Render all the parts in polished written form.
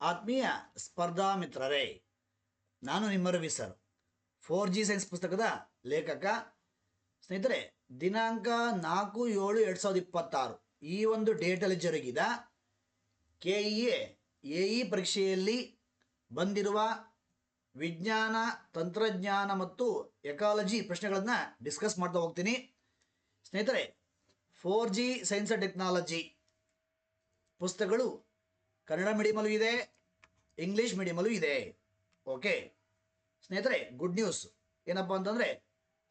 ಆತ್ಮೀಯ ಸ್ಪರ್ಧಾ ಮಿತ್ರರೇ, ನಾನು ನಿಮ್ಮ ರವಿ ಸರ್. 4G ಸೈನ್ಸ್ ಪುಸ್ತಕದ ಲೇಖಕ. ಸ್ನೇಹಿತರೆ, ದಿನಾಂಕ 4/7/2026 ಈ ಒಂದು ಡೇಟಲ್ಲಿ ಜರುಗಿದ KEA AE ಪರೀಕ್ಷೆಯಲ್ಲಿ ಬಂದಿರುವ ವಿಜ್ಞಾನ, ತಂತ್ರಜ್ಞಾನ ಮತ್ತು ಎಕಾಲಜಿ ಪ್ರಶ್ನೆಗಳನ್ನು ಡಿಸ್ಕಸ್ ಮಾಡ್ತಾ ಹೋಗ್ತೀನಿ. ಸ್ನೇಹಿತರೆ, 4G ಸೈನ್ಸ್ ಆ್ಯಂಡ್ ಟೆಕ್ನಾಲಜಿ ಪುಸ್ತಕಗಳು ಕನ್ನಡ ಮೀಡಿಯಮಲ್ಲೂ ಇದೆ, ಇಂಗ್ಲೀಷ್ ಮೀಡಿಯಮಲ್ಲೂ ಇದೆ. ಓಕೆ ಸ್ನೇಹಿತರೆ, ಗುಡ್ ನ್ಯೂಸ್ ಏನಪ್ಪ ಅಂತಂದರೆ,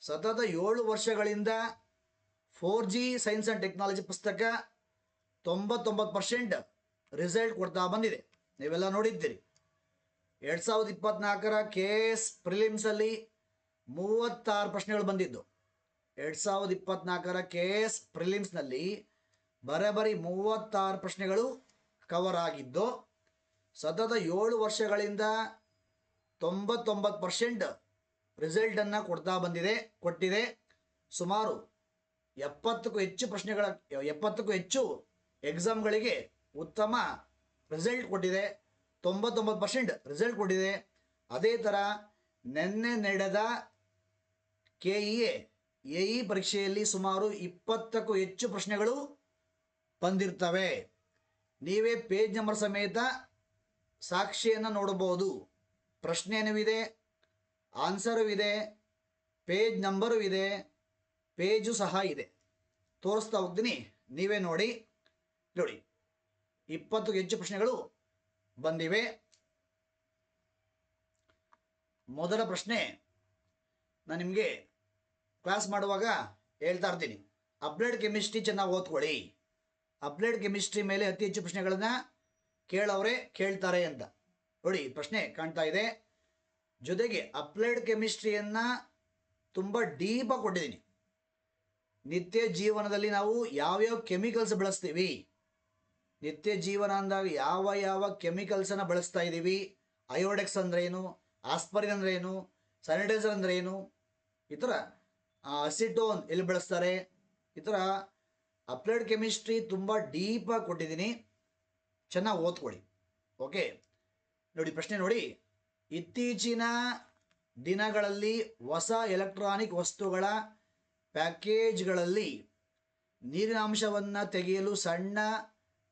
ಸತತ 7 ವರ್ಷಗಳಿಂದ 4G ಸೈನ್ಸ್ ಆ್ಯಂಡ್ ಟೆಕ್ನಾಲಜಿ ಪುಸ್ತಕ 99% ರಿಸಲ್ಟ್ ಕೊಡ್ತಾ ಬಂದಿದೆ. ನೀವೆಲ್ಲ ನೋಡಿದ್ದೀರಿ. 2024 KS ಪ್ರಿಲಿಮ್ಸಲ್ಲಿ 36 ಪ್ರಶ್ನೆಗಳು ಬಂದಿದ್ದು. 2024 KS ಪ್ರಿಲಿಮ್ಸ್ನಲ್ಲಿ ಬರೋಬ್ಬರಿ 36 ಪ್ರಶ್ನೆಗಳು ಕವರ್ ಆಗಿದ್ದು, ಸತತ 7 ವರ್ಷಗಳಿಂದ 99% ರಿಸಲ್ಟನ್ನು ಕೊಟ್ಟಿದೆ. ಸುಮಾರು 70ಕ್ಕೂ ಹೆಚ್ಚು ಎಕ್ಸಾಮ್ಗಳಿಗೆ ಉತ್ತಮ ರಿಸಲ್ಟ್ ಕೊಟ್ಟಿದೆ. 99% ರಿಸಲ್ಟ್ ಕೊಟ್ಟಿದೆ. ಅದೇ ಥರ ನಿನ್ನೆ ನಡೆದ KEA AE ಪರೀಕ್ಷೆಯಲ್ಲಿ ಸುಮಾರು 20ಕ್ಕೂ ಹೆಚ್ಚು ಪ್ರಶ್ನೆಗಳು ಬಂದಿರ್ತವೆ. ನೀವೇ ಪೇಜ್ ನಂಬರ್ ಸಮೇತ ಸಾಕ್ಷಿಯನ್ನು ನೋಡಬಹುದು. ಪ್ರಶ್ನೆಯೂ ಇದೆ, ಆನ್ಸರು ಇದೆ, ಪೇಜ್ ನಂಬರು ಇದೆ, ಪೇಜು ಸಹ ಇದೆ. ತೋರಿಸ್ತಾ ಹೋಗ್ತೀನಿ, ನೀವೇ ನೋಡಿ. 20ಕ್ಕೂ ಹೆಚ್ಚು ಪ್ರಶ್ನೆಗಳು ಬಂದಿವೆ. ಮೊದಲ ಪ್ರಶ್ನೆ, ನಾನು ನಿಮಗೆ ಕ್ಲಾಸ್ ಮಾಡುವಾಗ ಹೇಳ್ತಾ ಇರ್ತೀನಿ, ಅಪ್ಲೈಡ್ ಕೆಮಿಸ್ಟ್ರಿ ಚೆನ್ನಾಗಿ ಓದ್ಕೊಳ್ಳಿ. ಅಪ್ಲೈಡ್ ಕೆಮಿಸ್ಟ್ರಿ ಮೇಲೆ ಅತಿ ಹೆಚ್ಚು ಪ್ರಶ್ನೆಗಳನ್ನು ಕೇಳ್ತಾರೆ ಅಂತ. ನೋಡಿ, ಪ್ರಶ್ನೆ ಕಾಣ್ತಾ ಇದೆ. ಜೊತೆಗೆ ಅಪ್ಲೈಡ್ ಕೆಮಿಸ್ಟ್ರಿಯನ್ನು ತುಂಬ ಡೀಪಾಗಿ ಕೊಟ್ಟಿದ್ದೀನಿ. ನಿತ್ಯ ಜೀವನದಲ್ಲಿ ನಾವು ಯಾವ್ಯಾವ ಕೆಮಿಕಲ್ಸ್ ಬಳಸ್ತೀವಿ, ನಿತ್ಯ ಜೀವನ ಅಂದಾಗ ಯಾವ ಕೆಮಿಕಲ್ಸನ್ನು ಬಳಸ್ತಾ ಇದ್ದೀವಿ, ಅಯೋಡೆಕ್ಸ್ ಅಂದ್ರೇನು, ಆಸ್ಪರಿನ್ ಅಂದ್ರೇನು, ಸ್ಯಾನಿಟೈಸರ್ ಅಂದ್ರೇನು, ಈ ಥರ ಅಸಿಟೋನ್ ಎಲ್ಲಿ ಬಳಸ್ತಾರೆ, ಈ ಥರ ಅಪ್ಲೈಡ್ ಕೆಮಿಸ್ಟ್ರಿ ತುಂಬ ಡೀಪಾಗಿ ಕೊಟ್ಟಿದ್ದೀನಿ. ಚೆನ್ನಾಗಿ ಓದ್ಕೊಳ್ಳಿ. ಓಕೆ ನೋಡಿ, ಪ್ರಶ್ನೆ ನೋಡಿ. ಇತ್ತೀಚಿನ ದಿನಗಳಲ್ಲಿ ಹೊಸ ಎಲೆಕ್ಟ್ರಾನಿಕ್ ವಸ್ತುಗಳ ಪ್ಯಾಕೇಜ್ಗಳಲ್ಲಿ ನೀರಿನ ಅಂಶವನ್ನು ತೆಗೆಯಲು ಸಣ್ಣ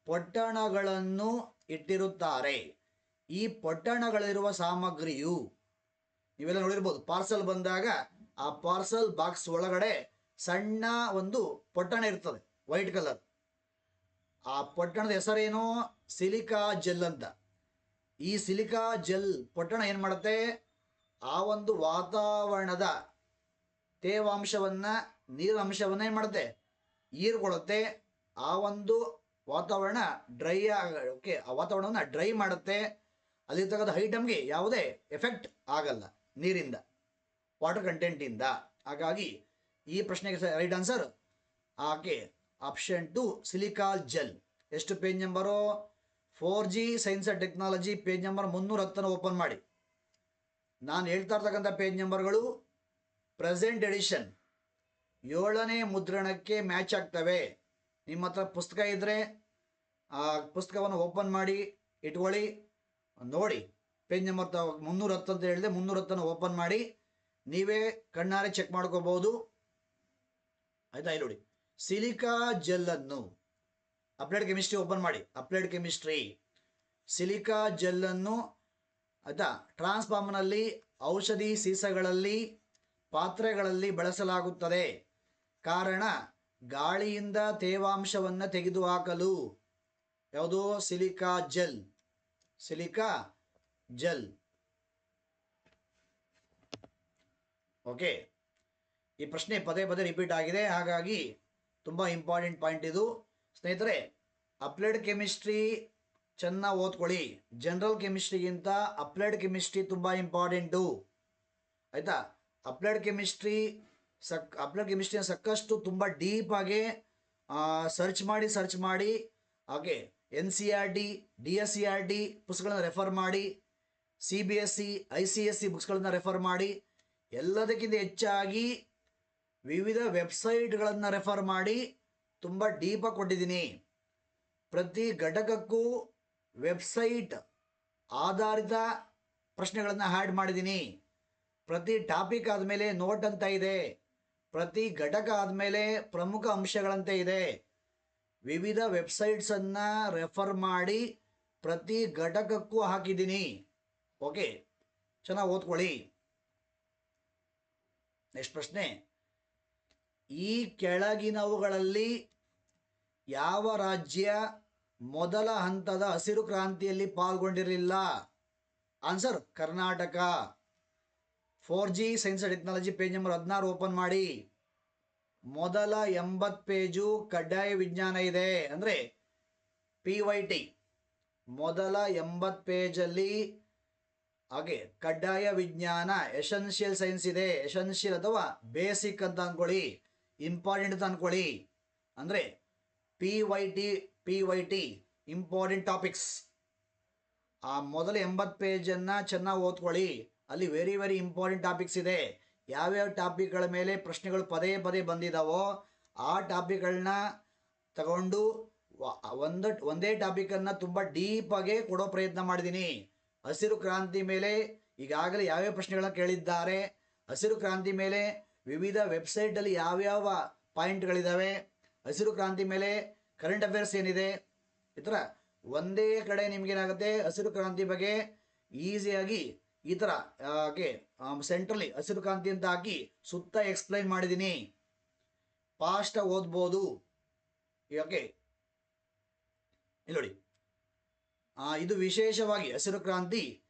ಪೊಟ್ಟಣಗಳನ್ನು ಇಟ್ಟಿರುತ್ತಾರೆ. ಈ ಪೊಟ್ಟಣಗಳಿರುವ ಸಾಮಗ್ರಿಯು, ನೀವೆಲ್ಲ ನೋಡಿರ್ಬೋದು, ಪಾರ್ಸಲ್ ಬಂದಾಗ ಆ ಪಾರ್ಸಲ್ ಬಾಕ್ಸ್ ಒಳಗಡೆ ಸಣ್ಣ ಒಂದು ಪೊಟ್ಟಣ ಇರ್ತದೆ, ವೈಟ್ ಕಲರ್. ಆ ಪೊಟ್ಟಣದ ಹೆಸರೇನು? ಸಿಲಿಕಾ ಜೆಲ್ ಅಂತ. ಈ ಸಿಲಿಕಾ ಜೆಲ್ ಪೊಟ್ಟಣ ಏನು ಮಾಡುತ್ತೆ? ಆ ಒಂದು ವಾತಾವರಣದ ತೇವಾಂಶವನ್ನು, ನೀರಿನ ಅಂಶವನ್ನು ಏನು ಮಾಡುತ್ತೆ? ಹೀರ್ಕೊಳ್ಳುತ್ತೆ. ಆ ಒಂದು ವಾತಾವರಣ ಆ ವಾತಾವರಣವನ್ನು ಡ್ರೈ ಮಾಡುತ್ತೆ. ಅಲ್ಲಿರ್ತಕ್ಕಂಥ ಐಟಮ್ಗೆ ಯಾವುದೇ ಎಫೆಕ್ಟ್ ಆಗಲ್ಲ ನೀರಿಂದ, ವಾಟರ್ ಕಂಟೆಂಟಿಂದ. ಹಾಗಾಗಿ ಈ ಪ್ರಶ್ನೆಗೆ right answer option 2, silica gel. ಎಷ್ಟು page number? 4G science and technology page number 310 open ಮಾಡಿ. ನಾನು ಹೇಳ್ತಾ ಇರ್ತಕ್ಕಂಥ ಪೇಜ್ ನಂಬರ್ಗಳು ಪ್ರೆಸೆಂಟ್ ಎಡಿಷನ್ 7ನೇ ಮುದ್ರಣಕ್ಕೆ ಮ್ಯಾಚ್ ಆಗ್ತವೆ. ನಿಮ್ಮ ಹತ್ರ ಪುಸ್ತಕ ಇದ್ದರೆ ಆ ಪುಸ್ತಕವನ್ನು ಓಪನ್ ಮಾಡಿ ಇಟ್ಕೊಳ್ಳಿ, ನೋಡಿ. ಪೇಜ್ ನಂಬರ್ 310 ಅಂತ ಹೇಳಿದೆ, 310 ಓಪನ್ ಮಾಡಿ ನೀವೇ ಕಣ್ಣಾರೆ ಚೆಕ್ ಮಾಡ್ಕೋಬಹುದು. ಆಯ್ತಾ? ಇಲ್ಲಿ ನೋಡಿ, ಸಿಲಿಕಾ ಜೆಲ್ಲನ್ನು ಅಪ್ಲೈಡ್ ಕೆಮಿಸ್ಟ್ರಿ ಓಪನ್ ಮಾಡಿ. ಅಪ್ಲೈಡ್ ಕೆಮಿಸ್ಟ್ರಿ ಸಿಲಿಕಾ ಜೆಲ್ಲನ್ನು ಆಯಿತಾ ಟ್ರಾನ್ಸ್ಫಾರ್ಮರ್ನಲ್ಲಿ, ಔಷಧಿ ಸೀಸಗಳಲ್ಲಿ, ಪಾತ್ರೆಗಳಲ್ಲಿ ಬಳಸಲಾಗುತ್ತದೆ. ಕಾರಣ, ಗಾಳಿಯಿಂದ ತೇವಾಂಶವನ್ನು ತೆಗೆದುಹಾಕಲು. ಯಾವುದು? Silica gel. Silica gel. Okay, ಈ ಪ್ರಶ್ನೆ ಪದೇ ರಿಪೀಟ್ ಆಗಿದೆ, ಹಾಗಾಗಿ ತುಂಬ ಇಂಪಾರ್ಟೆಂಟ್ ಪಾಯಿಂಟ್ ಇದು. ಸ್ನೇಹಿತರೆ, ಅಪ್ಲೈಡ್ ಕೆಮಿಸ್ಟ್ರಿ ಚೆನ್ನಾಗಿ ಓದ್ಕೊಳ್ಳಿ. ಜನರಲ್ ಕೆಮಿಸ್ಟ್ರಿಗಿಂತ ಅಪ್ಲೈಡ್ ಕೆಮಿಸ್ಟ್ರಿ ತುಂಬ ಇಂಪಾರ್ಟೆಂಟು. ಆಯಿತಾ? ಅಪ್ಲೈಡ್ ಕೆಮಿಸ್ಟ್ರಿನ ಸಾಕಷ್ಟು ತುಂಬ ಡೀಪಾಗಿ ಸರ್ಚ್ ಮಾಡಿ ಹಾಗೆ NCERT, DSCERT ಪುಸ್ತಕಗಳನ್ನು ರೆಫರ್ ಮಾಡಿ, CBSE, ICSE ಬುಕ್ಸ್ಗಳನ್ನು ರೆಫರ್ ಮಾಡಿ, ಎಲ್ಲದಕ್ಕಿಂತ ಹೆಚ್ಚಾಗಿ ವಿವಿಧ ವೆಬ್ಸೈಟ್ಗಳನ್ನು ರೆಫರ್ ಮಾಡಿ ತುಂಬ ಡೀಪಾಗಿ ಕೊಟ್ಟಿದ್ದೀನಿ. ಪ್ರತಿ ಘಟಕಕ್ಕೂ ವೆಬ್ಸೈಟ್ ಆಧಾರಿತ ಪ್ರಶ್ನೆಗಳನ್ನು ಆ್ಯಡ್ ಮಾಡಿದ್ದೀನಿ. ಪ್ರತಿ ಟಾಪಿಕ್ ಆದಮೇಲೆ ನೋಟ್ ಅಂತ ಇದೆ, ಪ್ರತಿ ಘಟಕ ಆದಮೇಲೆ ಪ್ರಮುಖ ಅಂಶಗಳಂತೆ ಇದೆ. ವಿವಿಧ ವೆಬ್ಸೈಟ್ಸನ್ನು ರೆಫರ್ ಮಾಡಿ ಪ್ರತಿ ಘಟಕಕ್ಕೂ ಹಾಕಿದ್ದೀನಿ. ಓಕೆ, ಚೆನ್ನಾಗಿ ಓದ್ಕೊಳ್ಳಿ. ನೆಕ್ಸ್ಟ್ ಪ್ರಶ್ನೆ, ಈ ಕೆಳಗಿನವುಗಳಲ್ಲಿ ಯಾವ ರಾಜ್ಯ ಮೊದಲ ಹಂತದ ಹಸಿರು ಕ್ರಾಂತಿಯಲ್ಲಿ ಪಾಲ್ಗೊಂಡಿರಲಿಲ್ಲ? Answer Karnataka. 4G science and technology page number 16 open ಮಾಡಿ. ಮೊದಲ 80 ಪೇಜು ಕಡ್ಡಾಯ ವಿಜ್ಞಾನ ಇದೆ, ಅಂದರೆ PYT. ಮೊದಲ 80 ಪೇಜಲ್ಲಿ ಹಾಗೆ ಕಡ್ಡಾಯ ವಿಜ್ಞಾನ ಎಸೆನ್ಷಿಯಲ್ ಸೈನ್ಸ್ ಇದೆ. ಎಸೆನ್ಷಿಯಲ್ ಅಥವಾ ಬೇಸಿಕ್ ಅಂತ ಅಂದ್ಕೊಳ್ಳಿ, ಇಂಪಾರ್ಟೆಂಟ್ ಅಂತ ಅಂದ್ಕೊಳ್ಳಿ. ಅಂದರೆ PYT ಇಂಪಾರ್ಟೆಂಟ್ ಟಾಪಿಕ್ಸ್. ಆ ಮೊದಲ 80 ಪೇಜನ್ನು ಚೆನ್ನಾಗಿ ಓದ್ಕೊಳ್ಳಿ. ಅಲ್ಲಿ ವೆರಿ ವೆರಿ ಇಂಪಾರ್ಟೆಂಟ್ ಟಾಪಿಕ್ಸ್ ಇದೆ. ಯಾವ್ಯಾವ ಟಾಪಿಕ್ಗಳ ಮೇಲೆ ಪ್ರಶ್ನೆಗಳು ಪದೇ ಪದೇ ಬಂದಿದ್ದಾವೋ ಆ ಟಾಪಿಕ್ಗಳನ್ನ ತಗೊಂಡು ಒಂದೇ ಟಾಪಿಕನ್ನು ತುಂಬ ಡೀಪಾಗೆ ಕೊಡೋ ಪ್ರಯತ್ನ ಮಾಡಿದ್ದೀನಿ. ಹಸಿರು ಕ್ರಾಂತಿ ಮೇಲೆ ಈಗಾಗಲೇ ಯಾವ್ಯಾವ ಪ್ರಶ್ನೆಗಳನ್ನ ಕೇಳಿದ್ದಾರೆ, ಹಸಿರು ಕ್ರಾಂತಿ ಮೇಲೆ ವಿವಿಧ ವೆಬ್ಸೈಟಲ್ಲಿ ಯಾವ್ಯಾವ ಪಾಯಿಂಟ್ಗಳಿದ್ದಾವೆ, ಹಸಿರು ಕ್ರಾಂತಿ ಮೇಲೆ ಕರೆಂಟ್ ಅಫೇರ್ಸ್ ಏನಿದೆ, ಈ ಥರ ಒಂದೇ ಕಡೆ ನಿಮಗೇನಾಗುತ್ತೆ ಹಸಿರು ಕ್ರಾಂತಿ ಬಗ್ಗೆ ಈಸಿಯಾಗಿ ಈ ಥರ ಓಕೆ ಸೆಂಟ್ರಲ್ಲಿ ಹಸಿರು ಕ್ರಾಂತಿ ಅಂತ ಹಾಕಿ ಸುತ್ತ ಎಕ್ಸ್ಪ್ಲೈನ್ ಮಾಡಿದ್ದೀನಿ. ಫಾಸ್ಟಾಗಿ ಓದ್ಬೋದು. ಓಕೆ, ಇಲ್ಲಿ ನೋಡಿ, ಇದು ವಿಶೇಷವಾಗಿ ಹಸಿರು ಕ್ರಾಂತಿ,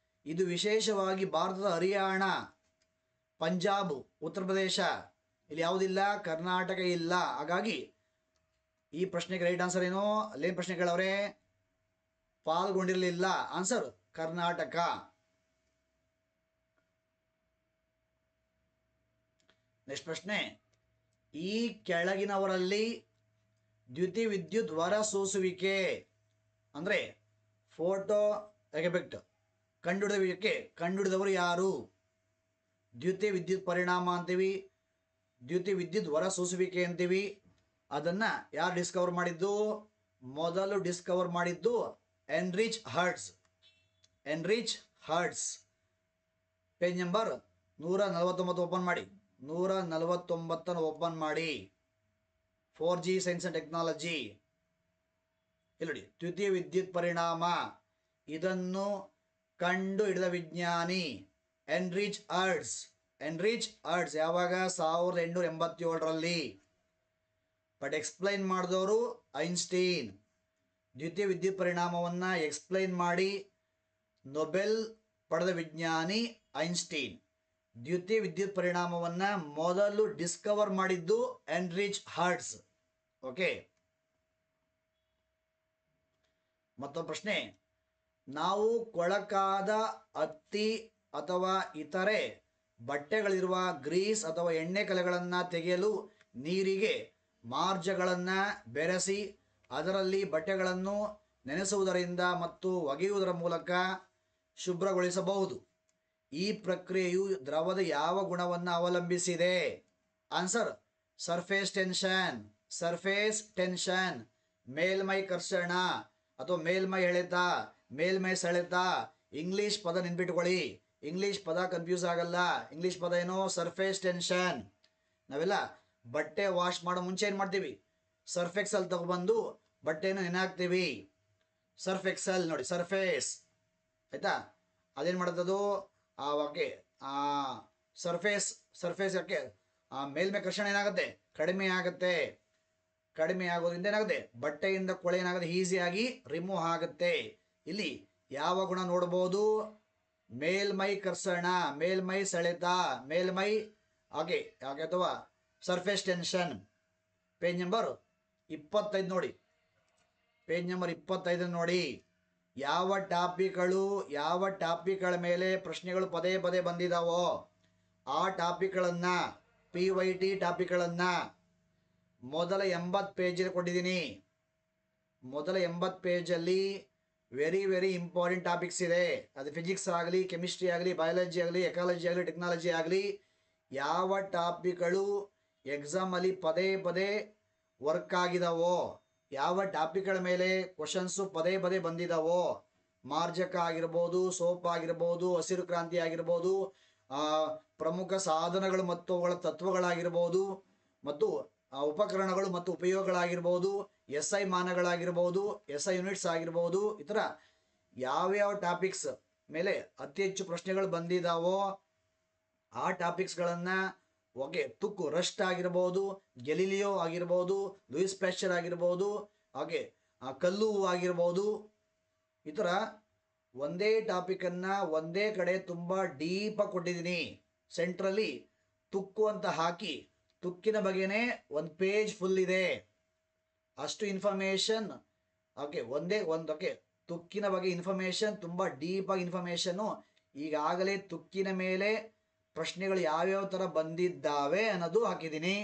ಇದು ವಿಶೇಷವಾಗಿ ಭಾರತದ ಹರಿಯಾಣ, ಪಂಜಾಬ್, ಉತ್ತರ ಪ್ರದೇಶ ಇಲ್ಲಿ ಯಾವುದಿಲ್ಲ, ಕರ್ನಾಟಕ ಇಲ್ಲ. ಹಾಗಾಗಿ ಈ ಪ್ರಶ್ನೆಗೆ ರೈಟ್ ಆನ್ಸರ್ ಏನು? ಅಲ್ಲೇನು ಪ್ರಶ್ನೆ ಕೇಳವ್ರೆ? ಪಾಲ್ಗೊಂಡಿರಲಿಲ್ಲ. ಆನ್ಸರ್ ಕರ್ನಾಟಕ. ನೆಕ್ಸ್ಟ್ ಪ್ರಶ್ನೆ, ಈ ಕೆಳಗಿನವರಲ್ಲಿ ದ್ಯುತಿವಿದ್ಯುತ್ ಹೊರಸೂಸುವಿಕೆ ಅಂದರೆ ಫೋಟೋ ಎಫೆಕ್ಟ್ ಕಂಡುಹಿಡಿದವರು ಯಾರು? ದ್ಯುತಿ ವಿದ್ಯುತ್ ಪರಿಣಾಮ ಅಂತೀವಿ, ದ್ಯುತಿ ವಿದ್ಯುತ್ ಹೊರಸೂಸುವಿಕೆ ಅಂತೀವಿ. ಅದನ್ನು ಯಾರು ಡಿಸ್ಕವರ್ ಮಾಡಿದ್ದು? ಮೊದಲು ಡಿಸ್ಕವರ್ ಮಾಡಿದ್ದು Heinrich Hertz. Page number 149 open ಮಾಡಿ. 149 ಓಪನ್ ಮಾಡಿ. 4G science and technology. ಇಲ್ಲಿ ನೋಡಿ, ದ್ಯುತಿ ವಿದ್ಯುತ್ ಪರಿಣಾಮ, ಇದನ್ನು ಕಂಡು ಹಿಡಿದ ವಿಜ್ಞಾನಿ ಎನ್ರಿಚ್ ಹರ್ಟ್ಸ್. ಯಾವಾಗ? 1887ರಲ್ಲಿ. ಬಟ್ ಎಕ್ಸ್ಪ್ಲೈನ್ ಮಾಡಿದವರು ಐನ್ಸ್ಟೀನ್. ದ್ಯುತಿ ವಿದ್ಯುತ್ ಪರಿಣಾಮವನ್ನು ಎಕ್ಸ್ಪ್ಲೈನ್ ಮಾಡಿ ನೊಬೆಲ್ ಪಡೆದ ವಿಜ್ಞಾನಿ ಐನ್ಸ್ಟೀನ್. ದ್ಯುತಿ ವಿದ್ಯುತ್ ಪರಿಣಾಮವನ್ನು ಮೊದಲು ಡಿಸ್ಕವರ್ ಮಾಡಿದ್ದು ಎನ್ರಿಚ್ ಹರ್ಟ್ಸ್. ಓಕೆ, ಮತ್ತೊಂದು ಪ್ರಶ್ನೆ, ನಾವು ಕೊಳಕಾದ ಹತ್ತಿ ಅಥವಾ ಇತರೆ ಬಟ್ಟೆಗಳಿರುವ ಗ್ರೀಸ್ ಅಥವಾ ಎಣ್ಣೆ ಕಲೆಗಳನ್ನು ತೆಗೆಯಲು ನೀರಿಗೆ ಮಾರ್ಜಗಳನ್ನು ಬೆರೆಸಿ ಅದರಲ್ಲಿ ಬಟ್ಟೆಗಳನ್ನು ನೆನೆಸುವುದರಿಂದ ಮತ್ತು ಒಗೆಯುವುದರ ಮೂಲಕ ಶುಭ್ರಗೊಳಿಸಬಹುದು. ಈ ಪ್ರಕ್ರಿಯೆಯು ದ್ರವದ ಯಾವ ಗುಣವನ್ನು ಅವಲಂಬಿಸಿದೆ? ಆನ್ಸರ್ ಸರ್ಫೇಸ್ ಟೆನ್ಷನ್, ಮೇಲ್ಮೈ ಕರ್ಷಣ ಅಥವಾ ಮೇಲ್ಮೈ ಎಳೆತ, ಮೇಲ್ಮೈ ಸೆಳೆತ. ಇಂಗ್ಲೀಷ್ ಪದ ನೆನ್ಪಿಟ್ಕೊಳ್ಳಿ, ಇಂಗ್ಲೀಷ್ ಪದ ಕನ್ಫ್ಯೂಸ್ ಆಗಲ್ಲ. ಇಂಗ್ಲೀಷ್ ಪದ ಏನು? Surface tension. ನಾವೆಲ್ಲ ಬಟ್ಟೆ ವಾಶ್ ಮಾಡೋ ಮುಂಚೆ ಏನು ಮಾಡ್ತೀವಿ? ಸರ್ಫ್ ಎಕ್ಸೆಲ್ ತಗೊಬಂದು ಬಟ್ಟೆಯನ್ನು ನೆನೆಹಾಕ್ತೀವಿ. ಸರ್ಫ್ ಎಕ್ಸೆಲ್ ನೋಡಿ, ಸರ್ಫೇಸ್ ಆಯಿತಾ. ಅದೇನು ಮಾಡುತ್ತದು? ಓಕೆ, ಸರ್ಫೇಸ್ ಯಾಕೆ ಮೇಲ್ಮೈ ಕರ್ಷಣೆ ಏನಾಗುತ್ತೆ? ಕಡಿಮೆ ಆಗುತ್ತೆ. ಕಡಿಮೆ ಆಗೋದ್ರಿಂದ ಏನಾಗುತ್ತೆ? ಬಟ್ಟೆಯಿಂದ ಕೊಳೆ ಏನಾಗುತ್ತೆ? ಈಸಿಯಾಗಿ ರಿಮೂವ್ ಆಗುತ್ತೆ. ಇಲ್ಲಿ ಯಾವ ಗುಣ ನೋಡ್ಬೋದು? ಮೇಲ್ಮೈ ಕರ್ಷಣ, ಮೇಲ್ಮೈ ಸೆಳೆತ, ಮೇಲ್ಮೈ ಹಾಗೆ ಅಥವಾ ಸರ್ಫೇಸ್ ಟೆನ್ಷನ್. ಪೇಜ್ ನಂಬರ್ 25 ನೋಡಿ. ಪೇಜ್ ನಂಬರ್ 25 ನೋಡಿ. ಯಾವ ಟಾಪಿಕ್ಗಳ ಮೇಲೆ ಪ್ರಶ್ನೆಗಳು ಪದೇ ಪದೇ ಬಂದಿದ್ದಾವೋ ಆ ಟಾಪಿಕ್ಗಳನ್ನು, PYT ಟಾಪಿಕ್ಗಳನ್ನು ಮೊದಲ 80 ಪೇಜಲ್ಲಿ ಕೊಟ್ಟಿದ್ದೀನಿ. ಮೊದಲ 80 ಪೇಜಲ್ಲಿ ವೆರಿ ವೆರಿ ಇಂಪಾರ್ಟೆಂಟ್ ಟಾಪಿಕ್ಸ್ ಇದೆ. ಅದು ಫಿಸಿಕ್ಸ್ ಆಗಲಿ, ಕೆಮಿಸ್ಟ್ರಿ ಆಗಲಿ, ಬಯಾಲಜಿ ಆಗಲಿ, ಎಕಾಲಜಿ ಆಗಲಿ, ಟೆಕ್ನಾಲಜಿ ಆಗಲಿ, ಯಾವ ಟಾಪಿಕ್ಗಳು ಎಕ್ಸಾಮಲ್ಲಿ ಪದೇ ಪದೇ ವರ್ಕ್ ಆಗಿದಾವೋ, ಯಾವ ಟಾಪಿಕ್ಗಳ ಮೇಲೆ ಕ್ವಶನ್ಸು ಪದೇ ಪದೇ ಬಂದಿದ್ದಾವೋ ಮಾರ್ಜಕ ಆಗಿರ್ಬೋದು, ಸೋಪ್ ಆಗಿರ್ಬೋದು, ಹಸಿರು ಕ್ರಾಂತಿ ಆಗಿರ್ಬೋದು, ಪ್ರಮುಖ ಸಾಧನಗಳು ಮತ್ತು ಅವುಗಳ ತತ್ವಗಳಾಗಿರ್ಬೋದು, ಮತ್ತು ಉಪಕರಣಗಳು ಮತ್ತು ಉಪಯೋಗಗಳಾಗಿರ್ಬೋದು, ಎಸ್ ಐ ಮಾನಗಳಾಗಿರ್ಬೋದು, ಎಸ್ ಐ ಯೂನಿಟ್ಸ್ ಆಗಿರ್ಬೋದು, ಈ ಥರ ಯಾವ್ಯಾವ ಟಾಪಿಕ್ಸ್ ಮೇಲೆ ಅತಿ ಹೆಚ್ಚು ಪ್ರಶ್ನೆಗಳು ಬಂದಿದ್ದಾವೋ ಆ ಟಾಪಿಕ್ಸ್ಗಳನ್ನು ತುಕ್ಕು ರಸ್ಟ್ ಆಗಿರ್ಬೋದು, ಗೆಲಿಲಿಯೋ ಆಗಿರ್ಬೋದು, ಲೂಯಿಸ್ ಪ್ಯಾಶ್ಚರ್ ಆಗಿರ್ಬೋದು, ಹಾಗೆ ಕಲ್ಲು ಆಗಿರ್ಬೋದು, ಈ ಥರ ಒಂದೇ ಟಾಪಿಕನ್ನು ಒಂದೇ ಕಡೆ ತುಂಬ ಡೀಪಾಗಿ ಕೊಟ್ಟಿದ್ದೀನಿ. ಸೆಂಟ್ರಲ್ಲಿ ತುಕ್ಕು ಅಂತ ಹಾಕಿ ತುಕ್ಕಿನ ಬಗ್ಗೆನೇ ಒಂದು ಪೇಜ್ ಫುಲ್ ಇದೆ. ಅಷ್ಟು ಇನ್ಫಾರ್ಮೇಷನ್ ತುಕ್ಕಿನ ಬಗ್ಗೆ ಇನ್ಫಾರ್ಮೇಷನ್ ತುಂಬ ಡೀಪಾಗಿ ಇನ್ಫಾರ್ಮೇಷನ್ನು ಈಗಾಗಲೇ ತುಕ್ಕಿನ ಮೇಲೆ ಪ್ರಶ್ನೆಗಳು ಯಾವ್ಯಾವ ಥರ ಬಂದಿದ್ದಾವೆ ಅನ್ನೋದು ಹಾಕಿದ್ದೀನಿ.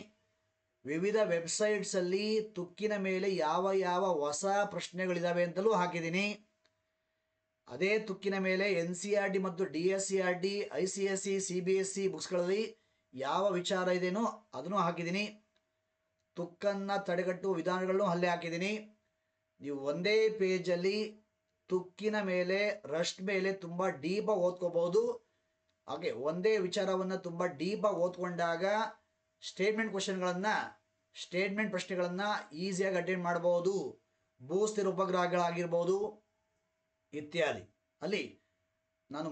ವಿವಿಧ ವೆಬ್ಸೈಟ್ಸಲ್ಲಿ ತುಕ್ಕಿನ ಮೇಲೆ ಯಾವ ಯಾವ ಹೊಸ ಪ್ರಶ್ನೆಗಳಿದ್ದಾವೆ ಅಂತಲೂ ಹಾಕಿದ್ದೀನಿ. ಅದೇ ತುಕ್ಕಿನ ಮೇಲೆ NCERT ಮತ್ತು DSCERT, ICSE, CBSE ಬುಕ್ಸ್ಗಳಲ್ಲಿ ಯಾವ ವಿಚಾರ ಇದೆಯೋ ಅದನ್ನು ಹಾಕಿದ್ದೀನಿ. ತುಕ್ಕನ್ನು ತಡೆಗಟ್ಟುವ ವಿಧಾನಗಳನ್ನು ಅಲ್ಲೇ ಹಾಕಿದ್ದೀನಿ. ನೀವು ಒಂದೇ ಪೇಜಲ್ಲಿ ತುಕ್ಕಿನ ಮೇಲೆ ರಸ್ಟ್ ಮೇಲೆ ತುಂಬ ಡೀಪಾಗಿ ಓದ್ಕೋಬಹುದು. ಹಾಗೆ ಒಂದೇ ವಿಚಾರವನ್ನು ತುಂಬ ಡೀಪಾಗಿ ಓದ್ಕೊಂಡಾಗ ಸ್ಟೇಟ್ಮೆಂಟ್ ಪ್ರಶ್ನೆಗಳನ್ನು ಈಸಿಯಾಗಿ ಅಟೆಂಡ್ ಮಾಡಬಹುದು. ಭೂಸ್ಥಿರ ಉಪಗ್ರಹಗಳಾಗಿರ್ಬೋದು ಇತ್ಯಾದಿ. ಅಲ್ಲಿ ನಾನು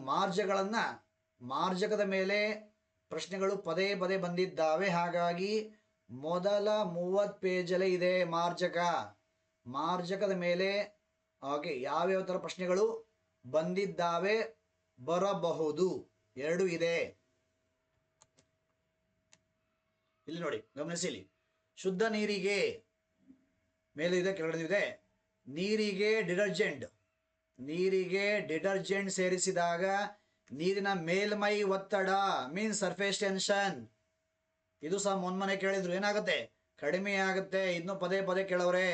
ಮಾರ್ಜಕದ ಮೇಲೆ ಪ್ರಶ್ನೆಗಳು ಪದೇ ಪದೇ ಬಂದಿದ್ದಾವೆ. ಹಾಗಾಗಿ ಮೊದಲ 30 ಪೇಜಲ್ಲೇ ಇದೆ ಮಾರ್ಜಕದ ಮೇಲೆ ಯಾವ್ಯಾವ ಥರ ಪ್ರಶ್ನೆಗಳು ಬಂದಿದ್ದಾವೆ, ಬರಬಹುದು, ಎರಡು ಇದೆ. ಇಲ್ಲಿ ನೋಡಿ, ಗಮನಿಸಿ. ಇಲ್ಲಿ ಶುದ್ಧ ನೀರಿಗೆ ಮೇಲೆ ಇದೆ, ಕೆಳಗಡೆ ಇದೆ. ನೀರಿಗೆ ಡಿಟರ್ಜೆಂಟ್ ಸೇರಿಸಿದಾಗ ನೀರಿನ ಮೇಲ್ಮೈ ಒತ್ತಡ ಮೀನ್ಸ್ ಸರ್ಫೇಸ್ ಟೆನ್ಷನ್, ಇದು ಸಹ ಮೊನ್ನೆ ಕೇಳಿದ್ರು, ಏನಾಗುತ್ತೆ? ಕಡಿಮೆ ಆಗುತ್ತೆ. ಇನ್ನು ಪದೇ ಪದೇ ಕೇಳವ್ರೆ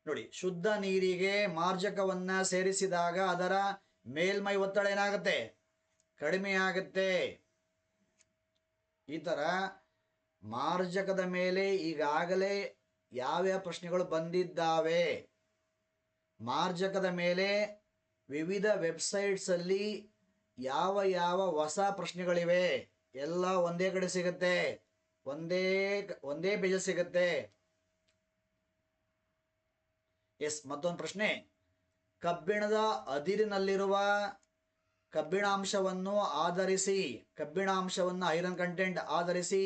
ನೋಡಿ. ಶುದ್ಧ ನೀರಿಗೆ ಮಾರ್ಜಕವನ್ನ ಸೇರಿಸಿದಾಗ ಅದರ ಮೇಲ್ಮೈ ಒತ್ತಡ ಏನಾಗುತ್ತೆ? ಕಡಿಮೆ ಆಗುತ್ತೆ. ಈ ತರ ಮಾರ್ಜಕದ ಮೇಲೆ ಈಗಾಗಲೇ ಯಾವ್ಯಾವ ಪ್ರಶ್ನೆಗಳು ಬಂದಿದ್ದಾವೆ, ಮಾರ್ಜಕದ ಮೇಲೆ ವಿವಿಧ ವೆಬ್ಸೈಟ್ಸ್ ಅಲ್ಲಿ ಯಾವ ಯಾವ ಹೊಸ ಪ್ರಶ್ನೆಗಳಿವೆ ಎಲ್ಲ ಒಂದೇ ಕಡೆ ಸಿಗುತ್ತೆ, ಒಂದೇ ಪೇಜ್ ಸಿಗುತ್ತೆ. ಮತ್ತೊಂದು ಪ್ರಶ್ನೆ, ಕಬ್ಬಿಣದ ಅದಿರಿನಲ್ಲಿರುವ ಕಬ್ಬಿಣಾಂಶವನ್ನು ಐರನ್ ಕಂಟೆಂಟ್ ಆಧರಿಸಿ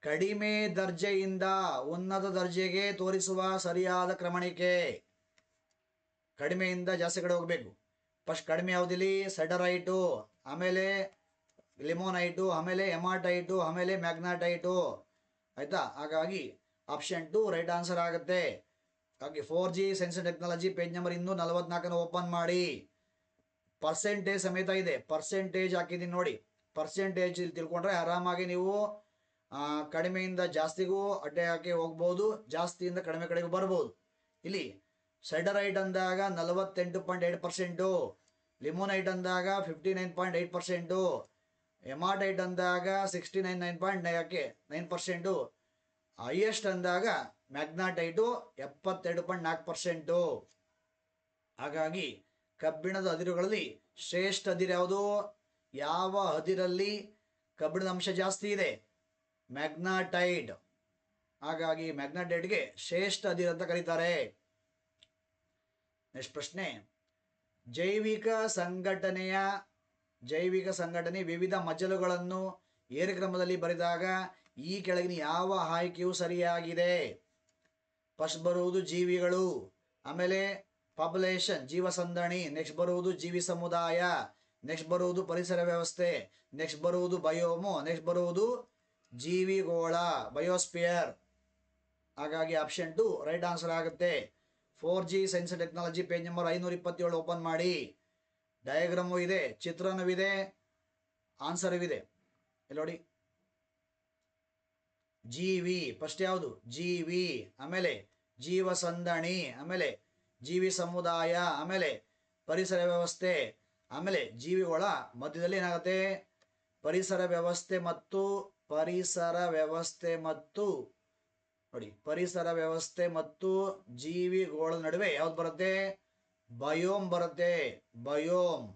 ಕಡಿಮೆ ದರ್ಜೆಯಿಂದ ಉನ್ನತ ದರ್ಜೆಗೆ ತೋರಿಸುವ ಸರಿಯಾದ ಕ್ರಮಣಿಕೆ. ಕಡಿಮೆಯಿಂದ ಜಾಸ್ತಿ ಕಡೆ ಹೋಗಬೇಕು. ಫಸ್ಟ್ ಕಡಿಮೆ ಯಾವುದಿಲ್ಲಿ? ಸೆಡರೈಟು, ಆಮೇಲೆ ಲಿಮೋನೈಟು, ಆಮೇಲೆ ಹೆಮಾಟೈಟು, ಆಮೇಲೆ ಮ್ಯಾಗ್ನಾಟೈಟು. ಆಯ್ತಾ? ಹಾಗಾಗಿ ಆಪ್ಷನ್ 2 ರೈಟ್ ಆನ್ಸರ್ ಆಗುತ್ತೆ. ಹಾಗೆ 4G science and technology page number 244 open ಮಾಡಿ. ಪರ್ಸೆಂಟೇಜ್ ಸಮೇತ ಇದೆ, ಪರ್ಸೆಂಟೇಜ್ ಹಾಕಿದ್ದೀನಿ ನೋಡಿ. ಪರ್ಸೆಂಟೇಜ್ ತಿಳ್ಕೊಂಡ್ರೆ ಆರಾಮಾಗಿ ನೀವು ಕಡಿಮೆಯಿಂದ ಜಾಸ್ತಿಗೂ ಅಡ್ಡೆ ಹಾಕಿ ಹೋಗ್ಬೋದು, ಜಾಸ್ತಿಯಿಂದ ಕಡಿಮೆ ಕಡೆಗೂ ಬರ್ಬೋದು. ಇಲ್ಲಿ ಸೆಡರೈಟ್ ಅಂದಾಗ 48.8%, ಲಿಮೋನೈಟ್ ಅಂದಾಗ 59.8%, ಹೆಮಾಟೈಟ್ ಅಂದಾಗ 69.9%, ಹೈಯೆಸ್ಟ್ ಅಂದಾಗ ಮ್ಯಾಗ್ನಾಟೈಟು 72.4%. ಹಾಗಾಗಿ ಕಬ್ಬಿಣದ ಅದಿರುಗಳಲ್ಲಿ ಶ್ರೇಷ್ಠ ಅದಿರು ಯಾವುದು? ಯಾವ ಅದಿರಲ್ಲಿ ಕಬ್ಬಿಣದ ಅಂಶ ಜಾಸ್ತಿ ಇದೆ? ಮ್ಯಾಗ್ನಾಟೈಟ್. ಹಾಗಾಗಿ ಮ್ಯಾಗ್ನಾಟೈಟ್ಗೆ ಶ್ರೇಷ್ಠ ಅದಿರು ಅಂತ ಕರೀತಾರೆ. ನೆಕ್ಸ್ಟ್ ಪ್ರಶ್ನೆ, ಜೈವಿಕ ಸಂಘಟನೆ ವಿವಿಧ ಮಜಲುಗಳನ್ನು ಏರುಕ್ರಮದಲ್ಲಿ ಬರೆದಾಗ ಈ ಕೆಳಗಿನ ಯಾವ ಆಯ್ಕೆಯು ಸರಿಯಾಗಿದೆ? ಫಸ್ಟ್ ಬರುವುದು ಜೀವಿಗಳು, ಆಮೇಲೆ ಪಾಪ್ಯುಲೇಷನ್ ಜೀವಸಂದಣಿ, ನೆಕ್ಸ್ಟ್ ಬರುವುದು ಜೀವಿ ಸಮುದಾಯ, ನೆಕ್ಸ್ಟ್ ಬರುವುದು ಪರಿಸರ ವ್ಯವಸ್ಥೆ, ನೆಕ್ಸ್ಟ್ ಬರುವುದು ಬಯೋಮು, ನೆಕ್ಸ್ಟ್ ಬರುವುದು ಜೀವಿಗೋಳ ಬಯೋಸ್ಪಿಯರ್. ಹಾಗಾಗಿ ಆಪ್ಷನ್ 2 ರೈಟ್ ಆನ್ಸರ್ ಆಗುತ್ತೆ. 4G science and technology page number 527 open ಮಾಡಿ. ಡಯಾಗ್ರಾಮು ಇದೆ, ಚಿತ್ರಣವಿದೆ, ಆನ್ಸರ್ ಇದೆ. ಇಲ್ಲಿ ನೋಡಿ, ಜೀವಿ ಫಸ್ಟ್ ಯಾವುದು? ಜೀವಿ, ಆಮೇಲೆ ಜೀವ ಸಂದಣಿ, ಆಮೇಲೆ ಜೀವಿ ಸಮುದಾಯ, ಆಮೇಲೆ ಪರಿಸರ ವ್ಯವಸ್ಥೆ, ಆಮೇಲೆ ಜೀವಿಗಳ ಮಧ್ಯದಲ್ಲಿ ಏನಾಗುತ್ತೆ? ಪರಿಸರ ವ್ಯವಸ್ಥೆ ಮತ್ತು ಜೀವಿಗಳ ನಡುವೆ ಯಾವ್ದು ಬರುತ್ತೆ? ಬಯೋಮ್ ಬರುತ್ತೆ. ಬಯೋಮ್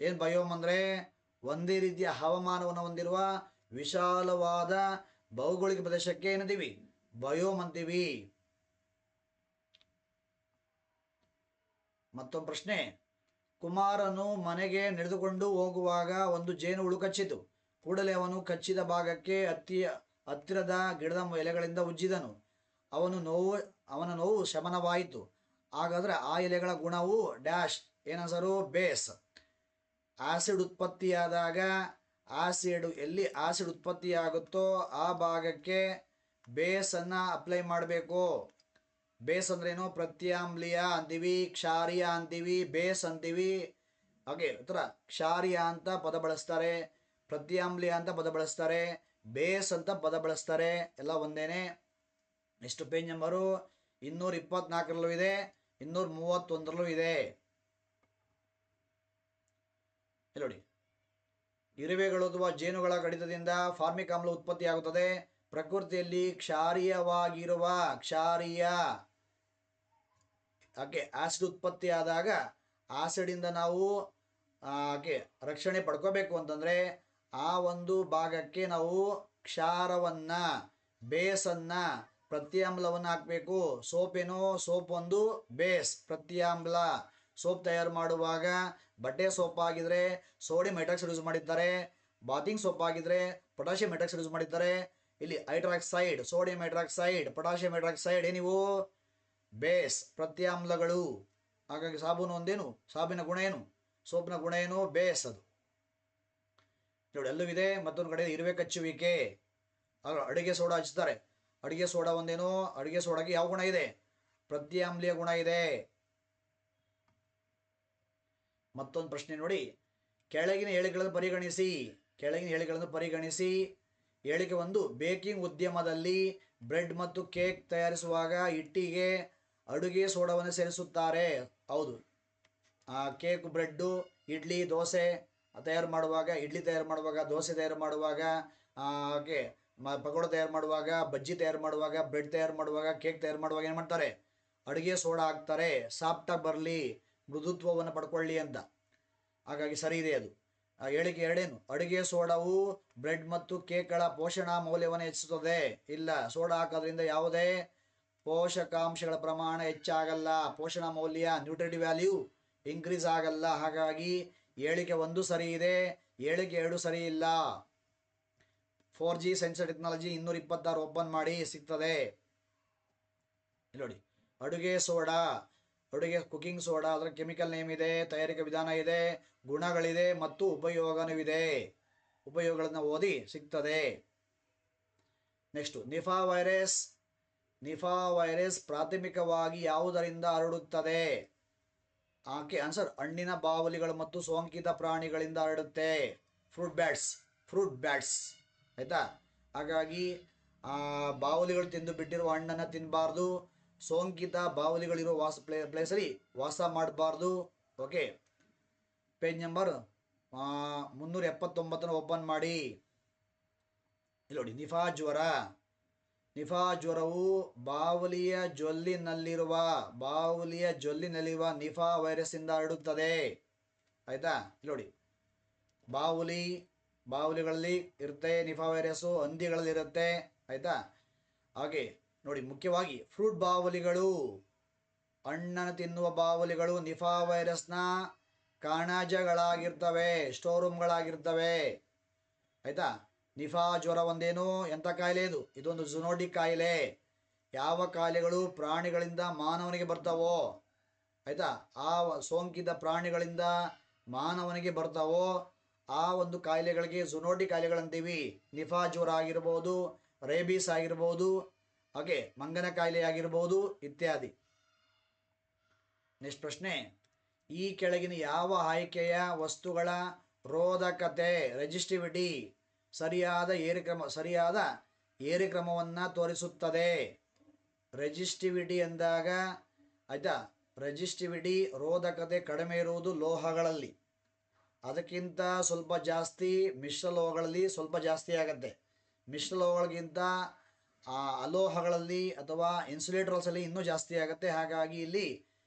ಏನು ಬಯೋಮ್ ಅಂದರೆ ಒಂದೇ ರೀತಿಯ ಹವಾಮಾನವನ್ನು ಹೊಂದಿರುವ ವಿಶಾಲವಾದ ಭೌಗೋಳಿಕ ಪ್ರದೇಶಕ್ಕೆ ಏನಂತೀವಿ? ಬಯೋಮ್ ಅಂತೀವಿ. ಮತ್ತೊಂದು ಪ್ರಶ್ನೆ. ಕುಮಾರನು ಮನೆಗೆ ನಡೆದುಕೊಂಡು ಹೋಗುವಾಗ ಒಂದು ಜೇನು ಹುಳು ಕಚ್ಚಿತು. ಕೂಡಲೇ ಅವನು ಕಚ್ಚಿದ ಭಾಗಕ್ಕೆ ಹತ್ತಿರದ ಗಿಡದ ಎಲೆಗಳಿಂದ ಉಜ್ಜಿದನು. ಅವನ ನೋವು ಶಮನವಾಯಿತು. ಹಾಗಾದರೆ ಆ ಎಲೆಗಳ ಗುಣವು ಡ್ಯಾಶ್ ಏನಸರು? ಬೇಸ್. ಆಸಿಡ್ ಉತ್ಪತ್ತಿಯಾದಾಗ ಎಲ್ಲಿ ಆಸಿಡ್ ಉತ್ಪತ್ತಿಯಾಗುತ್ತೋ ಆ ಭಾಗಕ್ಕೆ ಬೇಸನ್ನು ಅಪ್ಲೈ ಮಾಡಬೇಕು. ಬೇಸ್ ಅಂದ್ರೇನು? ಪ್ರತ್ಯಾಮ್ಲೀಯ ಅಂತೀವಿ, ಕ್ಷಾರೀಯ ಅಂತೀವಿ, ಬೇಸ್ ಅಂತೀವಿ. ಹಾಗೆ ಉತ್ತರ ಕ್ಷಾರೀಯ ಅಂತ ಪದ ಬಳಸ್ತಾರೆ, ಪ್ರತ್ಯಾಮ್ಲೀಯ ಅಂತ ಪದ ಬಳಸ್ತಾರೆ, ಬೇಸ್ ಅಂತ ಪದ ಬಳಸ್ತಾರೆ, ಎಲ್ಲ ಒಂದೇನೆ. ನೆಕ್ಸ್ಟ್ ಪೇಜ್ ನಂಬರು 224ರಲ್ಲೂ ಇದೆ, 231ರಲ್ಲೂ ಇದೆ. ನೋಡಿ, ಇರುವೆಗಳು ಅಥವಾ ಜೇನುಗಳ ಕಡಿತದಿಂದ ಫಾರ್ಮಿಕ್ ಆಮ್ಲ ಉತ್ಪತ್ತಿಯಾಗುತ್ತದೆ. ಪ್ರಕೃತಿಯಲ್ಲಿ ಕ್ಷಾರೀಯವಾಗಿರುವ ಆಸಿಡ್ ಉತ್ಪತ್ತಿಯಾದಾಗ ಆಸಿಡಿಂದ ನಾವು ರಕ್ಷಣೆ ಪಡ್ಕೋಬೇಕು ಅಂತಂದರೆ ಆ ಒಂದು ಭಾಗಕ್ಕೆ ನಾವು ಕ್ಷಾರವನ್ನು, ಬೇಸನ್ನು, ಪ್ರತ್ಯಾಮ್ಲವನ್ನು ಹಾಕಬೇಕು. ಸೋಪ್ ಒಂದು ಬೇಸ್, ಪ್ರತ್ಯಾಮ್ಲ. ಸೋಪ್ ತಯಾರು ಮಾಡುವಾಗ ಬಟ್ಟೆ ಸೋಪ್ ಆಗಿದ್ರೆ ಸೋಡಿಯಂ ಹೈಡ್ರಾಕ್ಸೈಡ್ ಯೂಸ್ ಮಾಡಿದ್ದಾರೆ, ಬಾತಿಂಗ್ ಸೋಪ್ ಆಗಿದ್ರೆ ಪೊಟ್ಯಾಷಿಯಂ ಹೈಡ್ರಾಕ್ಸೈಡ್ ಯೂಸ್ ಮಾಡಿದ್ದಾರೆ. ಇಲ್ಲಿ hydroxide, sodium hydroxide, potassium hydroxide ಏನಿವು? ಬೇಸ್, ಪ್ರತ್ಯಾಮ್ಲಗಳು. ಹಾಗಾಗಿ ಸಾಬೂನು ಒಂದೇನು? ಸಾಬಿನ ಗುಣ ಏನು? ಸೋಪ್ನ ಗುಣ ಏನು? ಬೇಸ್. ಅದು ನೋಡಿ ಎಲ್ಲೂ ಇದೆ. ಮತ್ತೊಂದು ಕಡೆ ಇರುವೆ ಕಚ್ಚುವಿಕೆ, ಅಡುಗೆ ಸೋಡಾ ಹಚ್ತಾರೆ. ಅಡುಗೆ ಸೋಡಾ ಒಂದೇನು? ಅಡುಗೆ ಸೋಡಾಗೆ ಯಾವ ಗುಣ ಇದೆ? ಪ್ರತ್ಯಾಮ್ಲೀಯ ಗುಣ ಇದೆ. ಮತ್ತೊಂದು ಪ್ರಶ್ನೆ ನೋಡಿ, ಕೆಳಗಿನ ಹೇಳಿಕೆಗಳನ್ನು ಪರಿಗಣಿಸಿ. ಹೇಳಿಕೆ 1, ಬೇಕಿಂಗ್ ಉದ್ಯಮದಲ್ಲಿ ಬ್ರೆಡ್ ಮತ್ತು ಕೇಕ್ ತಯಾರಿಸುವಾಗ ಹಿಟ್ಟಿಗೆ ಅಡುಗೆ ಸೋಡಾವನ್ನು ಸೇರಿಸುತ್ತಾರೆ. ಹೌದು. ಕೇಕ್, ಬ್ರೆಡ್ಡು, ದೋಸೆ ತಯಾರು ಮಾಡುವಾಗ, ದೋಸೆ ತಯಾರು ಮಾಡುವಾಗ, ಪಕೋಡ ತಯಾರು ಮಾಡುವಾಗ, ಬಜ್ಜಿ ತಯಾರು ಮಾಡುವಾಗ, ಬ್ರೆಡ್ ತಯಾರು ಮಾಡುವಾಗ, ಕೇಕ್ ತಯಾರು ಮಾಡುವಾಗ ಏನು ಮಾಡ್ತಾರೆ? ಅಡುಗೆ ಸೋಡಾ ಹಾಕ್ತಾರೆ, ಸಾಫ್ಟಾಗಿ ಬರಲಿ, ಮೃದುತ್ವವನ್ನು ಪಡ್ಕೊಳ್ಳಿ ಅಂತ. ಹಾಗಾಗಿ ಸರಿ ಇದೆ ಅದು. ಹೇಳಿಕೆ 2 ಅಡುಗೆ ಸೋಡಾವು ಬ್ರೆಡ್ ಮತ್ತು ಕೇಕ್ಗಳ ಪೋಷಣಾ ಮೌಲ್ಯವನ್ನು ಹೆಚ್ಚಿಸುತ್ತದೆ. ಇಲ್ಲ, ಸೋಡಾ ಹಾಕೋದ್ರಿಂದ ಯಾವುದೇ ಪೋಷಕಾಂಶಗಳ ಪ್ರಮಾಣ ಹೆಚ್ಚಾಗಲ್ಲ, ಪೋಷಣಾ ಮೌಲ್ಯ ನ್ಯೂಟ್ರಿಟಿವ್ ವ್ಯಾಲ್ಯೂ ಇನ್ಕ್ರೀಸ್ ಆಗಲ್ಲ. ಹಾಗಾಗಿ ಹೇಳಿಕೆ 1 ಸರಿ ಇದೆ, ಹೇಳಿಕೆ 2 ಸರಿ ಇಲ್ಲ. 4G ಸೈನ್ಸ್ ಟೆಕ್ನಾಲಜಿ 226 ಓಪನ್ ಮಾಡಿ ಸಿಗ್ತದೆ. ನೋಡಿ, ಕುಕಿಂಗ್ ಸೋಡಾ ಅದರ ಕೆಮಿಕಲ್ ನೇಮ್ ಇದೆ, ತಯಾರಿಕಾ ವಿಧಾನ ಇದೆ, ಗುಣಗಳಿದೆ ಮತ್ತು ಉಪಯೋಗನೂ ಇದೆ. ಉಪಯೋಗಗಳನ್ನು ಓದಿ ಸಿಗ್ತದೆ. ನೆಕ್ಸ್ಟ್, ನಿಫಾ ವೈರಸ್ ಪ್ರಾಥಮಿಕವಾಗಿ ಯಾವುದರಿಂದ ಹರಡುತ್ತದೆ? ಆನ್ಸರ್ ಹಣ್ಣಿನ ಬಾವಲಿಗಳು ಮತ್ತು ಸೋಂಕಿತ ಪ್ರಾಣಿಗಳಿಂದ ಹರಡುತ್ತೆ. Fruit bats. ಆಯ್ತಾ? ಹಾಗಾಗಿ ಬಾವಲಿಗಳು ತಿಂದು ಬಿಟ್ಟಿರುವ ಹಣ್ಣನ್ನು ತಿನ್ನಬಾರ್ದು. ಸೋಂಕಿತ ಬಾವಲಿಗಳಿರುವ ಪ್ಲೇಸಲ್ಲಿ ವಾಸ ಮಾಡಬಾರ್ದು. ಓಕೆ, ಪೇಜ್ ನಂಬರ್ 379 ಓಪನ್ ಮಾಡಿ. ಇಲ್ಲಿ ನೋಡಿ, ನಿಫಾ ಜ್ವರವು ಬಾವಲಿಯ ಜೊಲ್ಲಿನಲ್ಲಿರುವ ನಿಫಾ ವೈರಸ್ ಇಂದ ಹರಡುತ್ತದೆ. ಆಯ್ತಾ? ಇಲ್ಲಿ ನೋಡಿ, ಬಾವಲಿಗಳಲ್ಲಿ ಇರುತ್ತೆ ನಿಫಾ ವೈರಸ್ಸು, ಹಂದಿಗಳಲ್ಲಿ ಇರುತ್ತೆ. ಆಯ್ತಾ? ಹಾಗೆ ನೋಡಿ, ಮುಖ್ಯವಾಗಿ ಫ್ರೂಟ್ ಬಾವಲಿಗಳು, ಹಣ್ಣನ್ನು ತಿನ್ನುವ ಬಾವಲಿಗಳು ನಿಫಾ ವೈರಸ್ನ ಕಣಜಗಳಾಗಿರ್ತವೆ, ಸ್ಟೋರ್ ರೂಮ್ಗಳಾಗಿರ್ತವೆ. ಆಯ್ತಾ? ನಿಫಾ ಜ್ವರ ಒಂದೇನು? ಎಂಥ ಕಾಯಿಲೆ ಇದು? ಇದೊಂದು ಝೂನೋಟಿಕ್ ಕಾಯಿಲೆ. ಯಾವ ಕಾಯಿಲೆಗಳು ಪ್ರಾಣಿಗಳಿಂದ ಮಾನವನಿಗೆ ಬರ್ತಾವೋ, ಆಯ್ತಾ, ಆ ಸೋಂಕಿತ ಪ್ರಾಣಿಗಳಿಂದ ಮಾನವನಿಗೆ ಬರ್ತಾವೋ ಆ ಒಂದು ಕಾಯಿಲೆಗಳಿಗೆ ಝೂನೋಟಿಕ್ ಕಾಯಿಲೆಗಳಂತೀವಿ. ನಿಫಾ ಜ್ವರ ಆಗಿರ್ಬೋದು, ರೇಬೀಸ್ ಆಗಿರ್ಬೋದು, ಹಾಗೆ ಮಂಗನ ಕಾಯಿಲೆ ಆಗಿರ್ಬೋದು ಇತ್ಯಾದಿ. ನೆಕ್ಸ್ಟ್ ಪ್ರಶ್ನೆ, ಈ ಕೆಳಗಿನ ಯಾವ ಆಯ್ಕೆಯ ವಸ್ತುಗಳ ರೋಧಕತೆ ರೆಸಿಸ್ಟಿವಿಟಿ ಸರಿಯಾದ ಏರಿಕ್ರಮವನ್ನು ತೋರಿಸುತ್ತದೆ? ರೆಸಿಸ್ಟಿವಿಟಿ ಎಂದಾಗ ಆಯ್ತಾ, ರೆಸಿಸ್ಟಿವಿಟಿ ರೋಧಕತೆ ಕಡಿಮೆ ಇರುವುದು ಲೋಹಗಳಲ್ಲಿ, ಅದಕ್ಕಿಂತ ಸ್ವಲ್ಪ ಜಾಸ್ತಿ ಮಿಶ್ರಲೋಹಗಳಲ್ಲಿ ಸ್ವಲ್ಪ ಜಾಸ್ತಿ ಆಗುತ್ತೆ. ಮಿಶ್ರಲೋಹಗಳಿಗಿಂತ ಅಲೋಹಗಳಲ್ಲಿ ಅಥವಾ ಇನ್ಸುಲೇಟರ್ಸಲ್ಲಿ ಇನ್ನೂ ಜಾಸ್ತಿ ಆಗುತ್ತೆ. ಹಾಗಾಗಿ ಇಲ್ಲಿ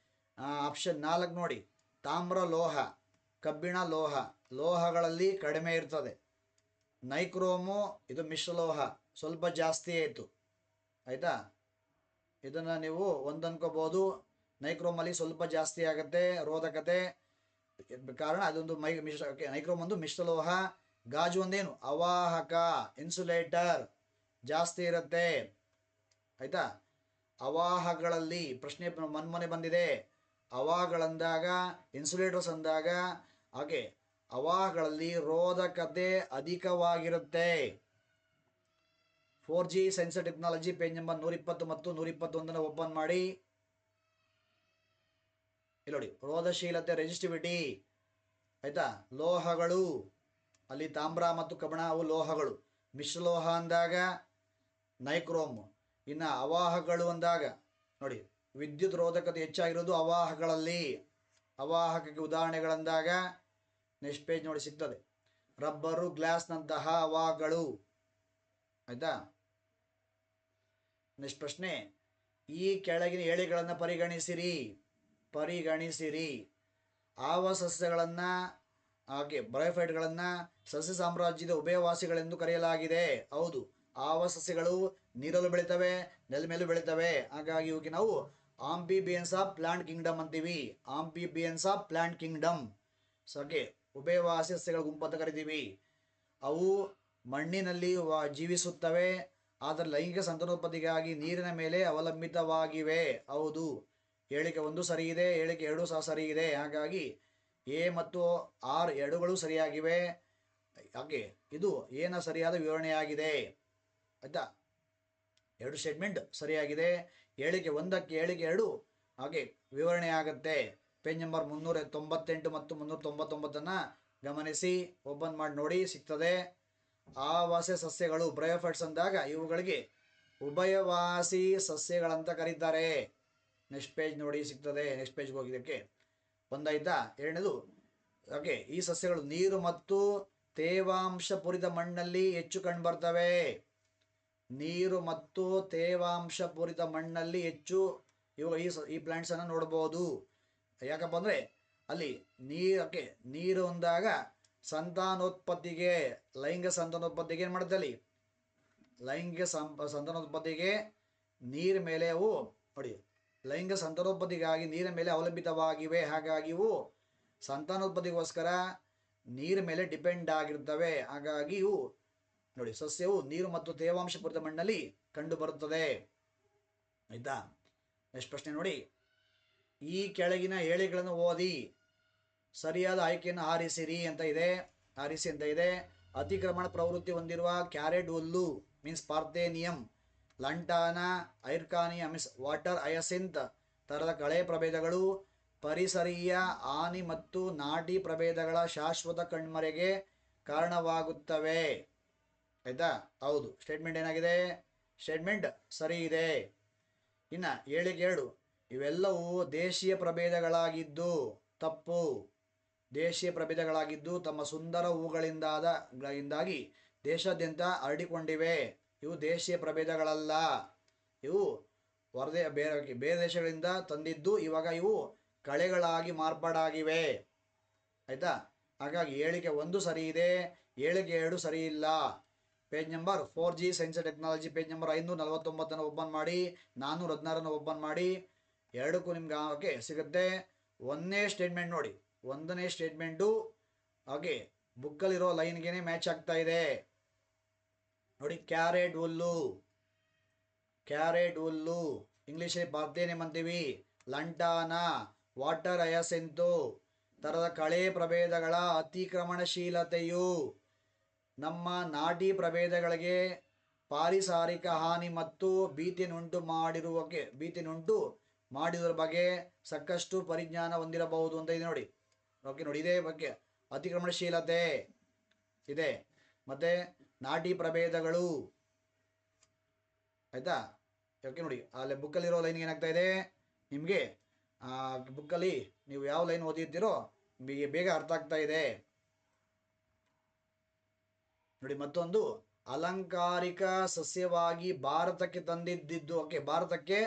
ಆಪ್ಷನ್ 4 ನೋಡಿ, ತಾಮ್ರ ಲೋಹ, ಕಬ್ಬಿಣ ಲೋಹ, ಲೋಹಗಳಲ್ಲಿ ಕಡಿಮೆ ಇರ್ತದೆ. ನೈಕ್ರೋಮು ಇದು ಮಿಶ್ರಲೋಹ, ಸ್ವಲ್ಪ ಜಾಸ್ತಿ ಆಯಿತು. ಆಯಿತಾ, ಇದನ್ನು ನೀವು ಒಂದು ಅನ್ಕೋಬೋದು. ನೈಕ್ರೋಮಲ್ಲಿ ಸ್ವಲ್ಪ ಜಾಸ್ತಿ ಆಗುತ್ತೆ ರೋಧಕತೆ, ಕಾರಣ ಅದೊಂದು ನೈಕ್ರೋಮ್ ಒಂದು ಮಿಶ್ರಲೋಹ. ಗಾಜು ಒಂದೇನು ಅವಾಹಕ, ಇನ್ಸುಲೇಟರ್, ಜಾಸ್ತಿ ಇರುತ್ತೆ. ಆಯಿತಾ, ಅವಾಹಗಳಲ್ಲಿ ಪ್ರಶ್ನೆ ಮನ್ಮೊನೆ ಬಂದಿದೆ. ಅವಾಹಗಳಂದಾಗ, ಇನ್ಸುಲೇಟರ್ಸ್ ಅಂದಾಗ, ಹಾಗೆ ಅವಾಹಗಳಲ್ಲಿ ರೋಧಕತೆ ಅಧಿಕವಾಗಿರುತ್ತೆ. 4G science technology page number 120 ಮತ್ತು 121 ಓಪನ್ ಮಾಡಿ. ಇಲ್ಲಿ ನೋಡಿ, ರೋಧಶೀಲತೆ ರೆಸಿಸ್ಟಿವಿಟಿ. ಆಯ್ತಾ, ಲೋಹಗಳು ಅಲ್ಲಿ ತಾಮ್ರ ಮತ್ತು ಕಬ್ಬಿಣ ಅವು ಲೋಹಗಳು. ಮಿಶ್ರಲೋಹ ಅಂದಾಗ ನೈಕ್ರೋಮ್. ಇನ್ನು ಅವಾಹಗಳು ಅಂದಾಗ ನೋಡಿ, ವಿದ್ಯುತ್ ರೋಧಕತೆ ಹೆಚ್ಚಾಗಿರೋದು ಅವಾಹಗಳಲ್ಲಿ. ಅವಾಹಕಕ್ಕೆ ಉದಾಹರಣೆಗಳಂದಾಗ ನೆಕ್ಸ್ಟ್ ಪೇಜ್ ನೋಡಿ ಸಿಗ್ತದೆ. ರಬ್ಬರು, ಗ್ಲಾಸ್ನಂತಹ ಅವಾಹಗಳು. ಆಯ್ತಾ, ನೆಕ್ಸ್ಟ್ ಪ್ರಶ್ನೆ, ಈ ಕೆಳಗಿನ ಎಳೆಗಳನ್ನು ಪರಿಗಣಿಸಿರಿ. ಆವ ಸಸ್ಯಗಳನ್ನು ಹಾಗೆ ಬ್ರಯೋಫೈಟ್ಗಳನ್ನು ಸಸ್ಯ ಸಾಮ್ರಾಜ್ಯದ ಉಭಯವಾಸಿಗಳೆಂದು ಕರೆಯಲಾಗಿದೆ. ಹೌದು, ಆವ ಸಸ್ಯಗಳು ನೀರಲ್ಲೂ ಬೆಳಿತವೆ, ನೆಲ ಮೇಲೂ ಬೆಳಿತವೆ. ಹಾಗಾಗಿ ಇವಕ್ಕೆ ನಾವು ಆಂಫಿಬಿಯನ್ಸ್ ಆಫ್ ಪ್ಲಾಂಟ್ ಕಿಂಗ್ಡಮ್ ಅಂತೀವಿ. Amphibians of plant kingdom. Okay, ಉಭಯವಾಸಿ ಸಸ್ಯಗಳ ಗುಂಪು ಅಂತ ಕರಿತೀವಿ. ಅವು ಮಣ್ಣಿನಲ್ಲಿ ಜೀವಿಸುತ್ತವೆ, ಆದರೆ ಲೈಂಗಿಕ ಸಂತಾನೋತ್ಪತ್ತಿಗಾಗಿ ನೀರಿನ ಮೇಲೆ ಅವಲಂಬಿತವಾಗಿವೆ. ಹೌದು, ಹೇಳಿಕೆ 1 ಸರಿ ಇದೆ, ಹೇಳಿಕೆ 2 ಸಹ ಸರಿ ಇದೆ. ಹಾಗಾಗಿ ಎ ಮತ್ತು ಆರ್ ಎರಡುಗಳು ಸರಿಯಾಗಿವೆ. ಹಾಗೆ ಇದು ಏನ ಸರಿಯಾದ ವಿವರಣೆಯಾಗಿದೆ. ಆಯ್ತಾ, 2 ಸ್ಟೇಟ್ಮೆಂಟ್ ಸರಿಯಾಗಿದೆ. ಹೇಳಿಕೆ 1ಕ್ಕೆ ಹೇಳಿಕೆ 2 ಹಾಗೆ ವಿವರಣೆ ಆಗುತ್ತೆ. ಪೇಜ್ ನಂಬರ್ 398 ಮತ್ತು 399 ಗಮನಿಸಿ, ಓಪನ್ ಮಾಡಿ ನೋಡಿ, ಸಿಗ್ತದೆ. ಆವಾಸ ಸಸ್ಯಗಳು ಬ್ರಯೋಫೈಟ್ಸ್ ಅಂದಾಗ ಇವುಗಳಿಗೆ ಉಭಯವಾಸಿ ಸಸ್ಯಗಳಂತ ಕರೀತಾರೆ. ನೆಕ್ಸ್ಟ್ ಪೇಜ್ ನೋಡಿ ಸಿಗ್ತದೆ. ನೆಕ್ಸ್ಟ್ ಪೇಜ್ಗೆ ಹೋಗಿದ್ದಕ್ಕೆ ಒಂದಾಯ್ತಾ. ಎರಡನೇದು, ಓಕೆ, ಈ ಸಸ್ಯಗಳು ನೀರು ಮತ್ತು ತೇವಾಂಶ ಪೂರಿತ ಮಣ್ಣಲ್ಲಿ ಹೆಚ್ಚು ಕಂಡುಬರ್ತವೆ. ನೀರು ಮತ್ತು ತೇವಾಂಶ ಪೂರಿತ ಮಣ್ಣಲ್ಲಿ ಹೆಚ್ಚು ಈ ಪ್ಲಾಂಟ್ಸ್ ಅನ್ನು ನೋಡಬಹುದು. ಯಾಕಪ್ಪ ಅಂದರೆ ಅಲ್ಲಿ ನೀರು ಅಂದಾಗ ಸಂತಾನೋತ್ಪತ್ತಿಗೆ, ಲೈಂಗಿಕ ಸಂತಾನೋತ್ಪತ್ತಿಗೆ ಏನು ಮಾಡುತ್ತೆ ಅಲ್ಲಿ, ಲೈಂಗಿಕ ಸಂತಾನೋತ್ಪತ್ತಿಗೆ ನೀರ ಮೇಲೆ ಅವು ನೋಡಿ, ಲೈಂಗಿಕ ಸಂತಾನೋತ್ಪತ್ತಿಗಾಗಿ ನೀರಿನ ಮೇಲೆ ಅವಲಂಬಿತವಾಗಿವೆ. ಹಾಗಾಗಿ ಇವು ಸಂತಾನೋತ್ಪತ್ತಿಗೋಸ್ಕರ ನೀರ ಮೇಲೆ ಡಿಪೆಂಡ್ ಆಗಿರ್ತವೆ. ಹಾಗಾಗಿ ಇವು ನೋಡಿ, ಸಸ್ಯವು ನೀರು ಮತ್ತು ತೇವಾಂಶ ಪೂರಿತ ಮಣ್ಣಲ್ಲಿ ಕಂಡು ಬರುತ್ತದೆ. ಆಯ್ತಾ, ನೆಕ್ಸ್ಟ್ ಪ್ರಶ್ನೆ ನೋಡಿ, ಈ ಕೆಳಗಿನ ಹೇಳಿಕೆಗಳನ್ನು ಓದಿ ಸರಿಯಾದ ಆಯ್ಕೆಯನ್ನು ಆರಿಸಿ ಅಂತ ಇದೆ. ಅತಿಕ್ರಮಣ ಪ್ರವೃತ್ತಿ ಹೊಂದಿರುವ ಕ್ಯಾರೆಟ್ ಹುಲ್ಲು ಮೀನ್ಸ್ ಪಾರ್ಥೇನಿಯಂ, ಲಂಟಾನ, ಐರ್ಕಾನಿಯಾ ಮೀನ್ಸ್ ವಾಟರ್ ಹಯಸಿಂತ್ ಥರದ ಕಳೆ ಪ್ರಭೇದಗಳು ಪರಿಸರೀಯ ಹಾನಿ ಮತ್ತು ನಾಟಿ ಪ್ರಭೇದಗಳ ಶಾಶ್ವತ ಕಣ್ಮರೆಗೆ ಕಾರಣವಾಗುತ್ತವೆ. ಆಯ್ತಾ, ಹೌದು, ಸ್ಟೇಟ್ಮೆಂಟ್ ಏನಾಗಿದೆ, ಸ್ಟೇಟ್ಮೆಂಟ್ ಸರಿ ಇದೆ. ಇನ್ನು ಹೇಳಿಕೆ 2, ಇವೆಲ್ಲವೂ ದೇಶೀಯ ಪ್ರಭೇದಗಳಾಗಿದ್ದು ತಪ್ಪು. ದೇಶೀಯ ಪ್ರಭೇದಗಳಾಗಿದ್ದು ತಮ್ಮ ಸುಂದರ ಹೂಗಳಿಂದಾಗಿ ದೇಶಾದ್ಯಂತ ಹರಡಿಕೊಂಡಿವೆ. ಇವು ದೇಶೀಯ ಪ್ರಭೇದಗಳಲ್ಲ, ಇವು ಬೇರೆ ದೇಶಗಳಿಂದ ತಂದಿದ್ದು ಇವಾಗ ಇವು ಕಳೆಗಳಾಗಿ ಮಾರ್ಪಾಡಾಗಿವೆ. ಆಯ್ತಾ, ಹಾಗಾಗಿ ಹೇಳಿಕೆ 1 ಸರಿ ಇದೆ, ಹೇಳಿಕೆ 2 ಸರಿ ಇಲ್ಲ. Page number 4G science technology page number 549 open ಮಾಡಿ, 416 ಓಪನ್ ಮಾಡಿ. ಎರಡಕ್ಕೂ ನಿಮ್ಗೆ ಸಿಗುತ್ತೆ. 1ನೇ ಸ್ಟೇಟ್ಮೆಂಟ್ ನೋಡಿ, 1ನೇ ಸ್ಟೇಟ್ಮೆಂಟು ಹಾಗೆ ಬುಕ್ಕಲ್ಲಿರೋ ಲೈನ್ಗೆ ಮ್ಯಾಚ್ ಆಗ್ತಾ ಇದೆ ನೋಡಿ. ಕ್ಯಾರೆಟ್ ಹುಲ್ಲು ಇಂಗ್ಲೀಷಲ್ಲಿ ಪಾರ್ಥೇನಿಯಂ ಅಂತೀವಿ. ಲಂಟಾನ, ವಾಟರ್ ಹಯಸಿಂತು ಥರದ ಕಳೆ ಪ್ರಭೇದಗಳ ಅತಿಕ್ರಮಣಶೀಲತೆಯು ನಮ್ಮ ನಾಟಿ ಪ್ರಭೇದಗಳಿಗೆ ಪಾರಿಸಾರಿಕ ಹಾನಿ ಮತ್ತು ಭೀತಿಯನ್ನುಂಟು ಮಾಡಿರುವ ಬಗ್ಗೆ ಸಾಕಷ್ಟು ಪರಿಜ್ಞಾನ ಹೊಂದಿರಬಹುದು ಅಂತ ಇದೆ ನೋಡಿ. ಓಕೆ ನೋಡಿ, ಇದೇ ಬಗ್ಗೆ ಅತಿಕ್ರಮಣಶೀಲತೆ ಇದೆ, ಮತ್ತೆ ನಾಟಿ ಪ್ರಭೇದಗಳು. ಆಯ್ತಾ, ಓಕೆ ನೋಡಿ, ಅಲ್ಲಿ ಬುಕ್ಕಲ್ಲಿರೋ ಲೈನ್ ಏನಾಗ್ತಾ ಇದೆ ನಿಮಗೆ, ಬುಕ್ಕಲ್ಲಿ ನೀವು ಯಾವ ಲೈನ್ ಓದಿರ್ತೀರೋ ಬೇಗ ಅರ್ಥ ಆಗ್ತಾ ಇದೆ ನೋಡಿ. ಮತ್ತೊಂದು, ಅಲಂಕಾರಿಕ ಸಸ್ಯವಾಗಿ ಭಾರತಕ್ಕೆ ತಂದಿದ್ದು. ಓಕೆ, ಭಾರತಕ್ಕೆ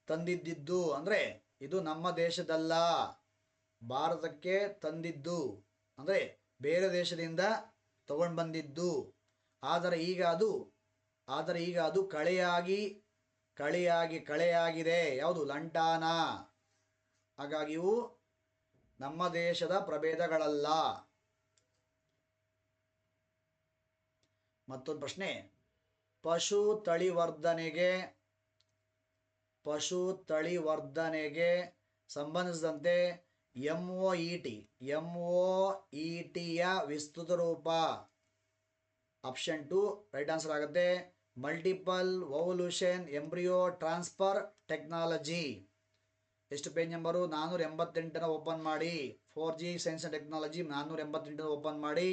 ತಂದಿದ್ದು ಅಂದರೆ ಇದು ನಮ್ಮ ದೇಶದಲ್ಲ, ಭಾರತಕ್ಕೆ ತಂದಿದ್ದು, ಅಂದರೆ ಬೇರೆ ದೇಶದಿಂದ ತಗೊಂಡು ಬಂದಿದ್ದು. ಆದರೆ ಈಗ ಅದು ಕಳೆಯಾಗಿದೆ. ಯಾವುದು? ಲಂಟಾನ. ಹಾಗಾಗಿ ಇವು ನಮ್ಮ ದೇಶದ ಪ್ರಭೇದಗಳಲ್ಲ. ಮತ್ತೊಂದು ಪ್ರಶ್ನೆ, ಪಶು ತಳಿವರ್ಧನೆಗೆ ಸಂಬಂಧಿಸಿದಂತೆ MOET ಯ ವಿಸ್ತೃತ ರೂಪ. ಆಪ್ಷನ್ 2 ರೈಟ್ ಆನ್ಸರ್ ಆಗುತ್ತೆ. Multiple ovulation embryo transfer technology. ಎಷ್ಟು ಪೇಜ್ ನಂಬರು? 488 ಓಪನ್ ಮಾಡಿ. 4G science and technology 488 open ಮಾಡಿ.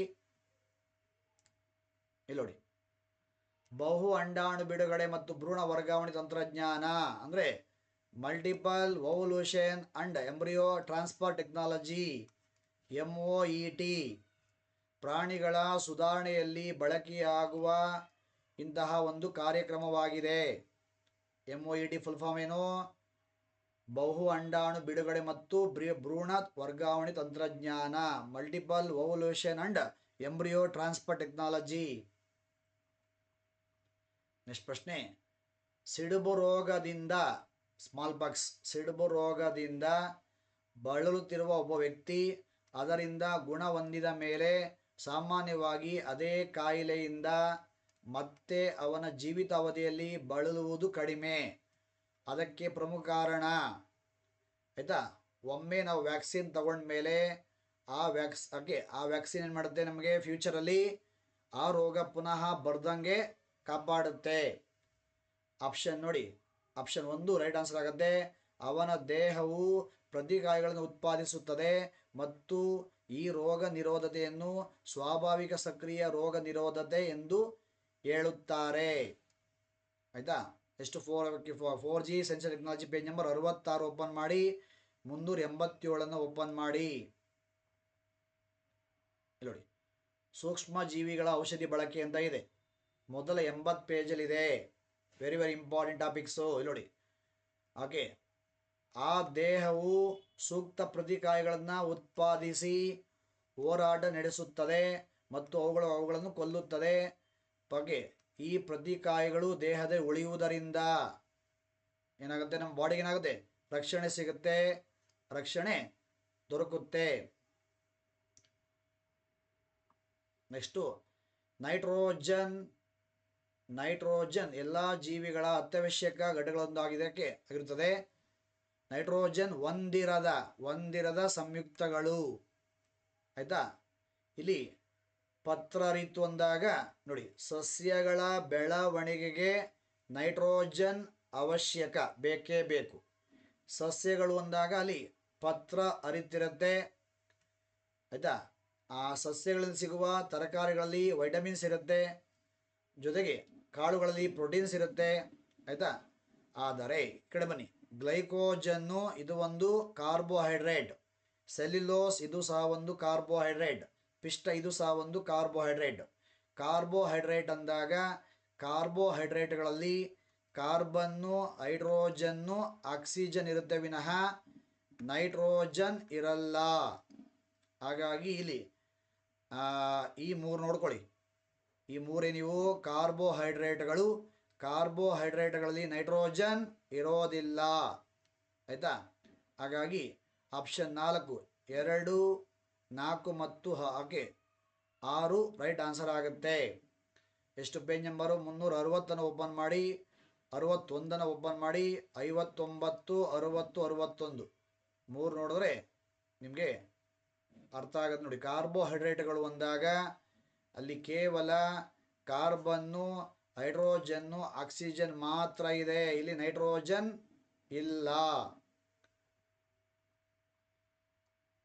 ಇಲ್ಲಿ ನೋಡಿ, ಬಹು ಅಂಡಾಣು ಬಿಡುಗಡೆ ಮತ್ತು ಭ್ರೂಣ ವರ್ಗಾವಣೆ ತಂತ್ರಜ್ಞಾನ ಅಂದರೆ multiple ovulation and embryo transfer technology, MOET. ಪ್ರಾಣಿಗಳ ಸುಧಾರಣೆಯಲ್ಲಿ ಬಳಕೆಯಾಗುವ ಇಂತಹ ಒಂದು ಕಾರ್ಯಕ್ರಮವಾಗಿದೆ. MOET ಫುಲ್ ಫಾರ್ಮ್ ಏನು? ಬಹು ಅಂಡಾಣು ಬಿಡುಗಡೆ ಮತ್ತು ಭ್ರೂಣ ವರ್ಗಾವಣೆ ತಂತ್ರಜ್ಞಾನ, multiple ovulation and embryo transfer technology. Next ಪ್ರಶ್ನೆ, ಸಿಡುಬು ರೋಗದಿಂದ ಬಳಲುತ್ತಿರುವ ಒಬ್ಬ ವ್ಯಕ್ತಿ ಅದರಿಂದ ಗುಣ ಹೊಂದಿದ ಮೇಲೆ ಸಾಮಾನ್ಯವಾಗಿ ಅದೇ ಕಾಯಿಲೆಯಿಂದ ಮತ್ತೆ ಅವನ ಜೀವಿತಾವಧಿಯಲ್ಲಿ ಬಳಲುವುದು ಕಡಿಮೆ. ಅದಕ್ಕೆ ಪ್ರಮುಖ ಕಾರಣ ಆಯಿತಾ? ಒಮ್ಮೆ ನಾವು ವ್ಯಾಕ್ಸಿನ್ ತಗೊಂಡ್ಮೇಲೆ ಆ ವ್ಯಾಕ್ಸಿನ್ ಏನು ಮಾಡುತ್ತೆ? ನಮಗೆ ಫ್ಯೂಚರಲ್ಲಿ ಆ ರೋಗ ಪುನಃ ಬರ್ದಂಗೆ ಕಾಪಾಡುತ್ತೆ. ಆಪ್ಷನ್ ನೋಡಿ, ಆಪ್ಷನ್ 1 ರೈಟ್ ಆನ್ಸರ್ ಆಗುತ್ತೆ. ಅವನ ದೇಹವು ಪ್ರತಿಕಾಯಗಳನ್ನು ಉತ್ಪಾದಿಸುತ್ತದೆ ಮತ್ತು ಈ ರೋಗ ನಿರೋಧತೆಯನ್ನು ಸ್ವಾಭಾವಿಕ ಸಕ್ರಿಯ ರೋಗ ನಿರೋಧತೆ ಎಂದು ಹೇಳುತ್ತಾರೆ. ಆಯಿತಾ? ಎಷ್ಟು? 4G science and technology page number 66 open ಮಾಡಿ. 387 ಓಪನ್ ಮಾಡಿ. ಇಲ್ಲಿ ನೋಡಿ, ಸೂಕ್ಷ್ಮ ಜೀವಿಗಳ ಔಷಧಿ ಬಳಕೆ ಅಂತ ಇದೆ. ಮೊದಲ 80 ಪೇಜಲ್ಲಿದೆ. Very important topics. ಇಲ್ಲಿ ನೋಡಿ, ಓಕೆ, ಆ ದೇಹವು ಸೂಕ್ತ ಪ್ರತಿಕಾಯಗಳನ್ನು ಉತ್ಪಾದಿಸಿ ಹೋರಾಟ ನಡೆಸುತ್ತದೆ ಮತ್ತು ಅವುಗಳನ್ನು ಕೊಲ್ಲುತ್ತದೆ. ಈ ಪ್ರತಿಕಾಯಗಳು ದೇಹದ ಉಳಿಯುವುದರಿಂದ ಏನಾಗುತ್ತೆ? ನಮ್ಮ ಬಾಡಿಗೆ ಏನಾಗುತ್ತೆ? ರಕ್ಷಣೆ ಸಿಗುತ್ತೆ, ರಕ್ಷಣೆ ದೊರಕುತ್ತೆ. ನೆಕ್ಸ್ಟು ನೈಟ್ರೋಜನ್ ಎಲ್ಲ ಜೀವಿಗಳ ಅತ್ಯವಶ್ಯಕ ಘಟಕಗಳೊಂದಾಗಿರುತ್ತದೆ. ನೈಟ್ರೋಜನ್ ಹೊಂದಿರದ ಸಂಯುಕ್ತಗಳು. ಆಯಿತಾ? ಇಲ್ಲಿ ಪತ್ರರಿತು ಅಂದಾಗ ನೋಡಿ, ಸಸ್ಯಗಳ ಬೆಳವಣಿಗೆಗೆ ನೈಟ್ರೋಜನ್ ಅವಶ್ಯಕ, ಬೇಕೇ ಬೇಕು. ಸಸ್ಯಗಳು ಅಂದಾಗ ಅಲ್ಲಿ ಪತ್ರ ಹರಿತಿರುತ್ತೆ. ಆಯಿತಾ? ಆ ಸಸ್ಯಗಳಲ್ಲಿ ಸಿಗುವ ತರಕಾರಿಗಳಲ್ಲಿ ವೈಟಮಿನ್ಸ್ ಇರುತ್ತೆ, ಜೊತೆಗೆ ಕಾಳುಗಳಲ್ಲಿ ಪ್ರೋಟೀನ್ಸ್ ಇರುತ್ತೆ. ಆಯಿತಾ? ಆದರೆ ಈ ಕಡೆ ಬನ್ನಿ, ಗ್ಲೈಕೋಜನ್ನು ಇದು ಒಂದು ಕಾರ್ಬೋಹೈಡ್ರೇಟ್, ಸೆಲ್ಯುಲೋಸ್ ಇದು ಸಹ ಒಂದು ಕಾರ್ಬೋಹೈಡ್ರೇಟ್, ಪಿಷ್ಟ ಇದು ಸಹ ಒಂದು ಕಾರ್ಬೋಹೈಡ್ರೇಟ್. ಕಾರ್ಬೋಹೈಡ್ರೇಟ್ ಅಂದಾಗ ಕಾರ್ಬೋಹೈಡ್ರೇಟ್ಗಳಲ್ಲಿ ಕಾರ್ಬನ್ನು, ಹೈಡ್ರೋಜನ್ನು, ಆಕ್ಸಿಜನ್ ಇರುತ್ತೆ ವಿನಃ ನೈಟ್ರೋಜನ್ ಇರಲ್ಲ. ಹಾಗಾಗಿ ಇಲ್ಲಿ ಈ 3 ನೋಡ್ಕೊಳ್ಳಿ. ಈ 3 ನೀವು ಕಾರ್ಬೋಹೈಡ್ರೇಟ್ಗಳಲ್ಲಿ ನೈಟ್ರೋಜನ್ ಇರೋದಿಲ್ಲ. ಆಯಿತಾ? ಹಾಗಾಗಿ ಆಪ್ಷನ್ 4 2, 4 ಮತ್ತು 6 ರೈಟ್ ಆನ್ಸರ್ ಆಗುತ್ತೆ. ಎಷ್ಟು ಪೇಜ್ ನಂಬರು? 360 ಓಪನ್ ಮಾಡಿ. 61 ಓಪನ್ ಮಾಡಿ. 59, 60, 61 3 ನೋಡಿದ್ರೆ ನಿಮಗೆ ಅರ್ಥ ಆಗುತ್ತೆ ನೋಡಿ. ಕಾರ್ಬೋಹೈಡ್ರೇಟ್ಗಳು ಅಂದಾಗ ಅಲ್ಲಿ ಕೇವಲ ಕಾರ್ಬನ್ನು, ಹೈಡ್ರೋಜನ್ನು, ಆಕ್ಸಿಜನ್ ಮಾತ್ರ ಇದೆ. ಇಲ್ಲಿ ನೈಟ್ರೋಜನ್ ಇಲ್ಲ.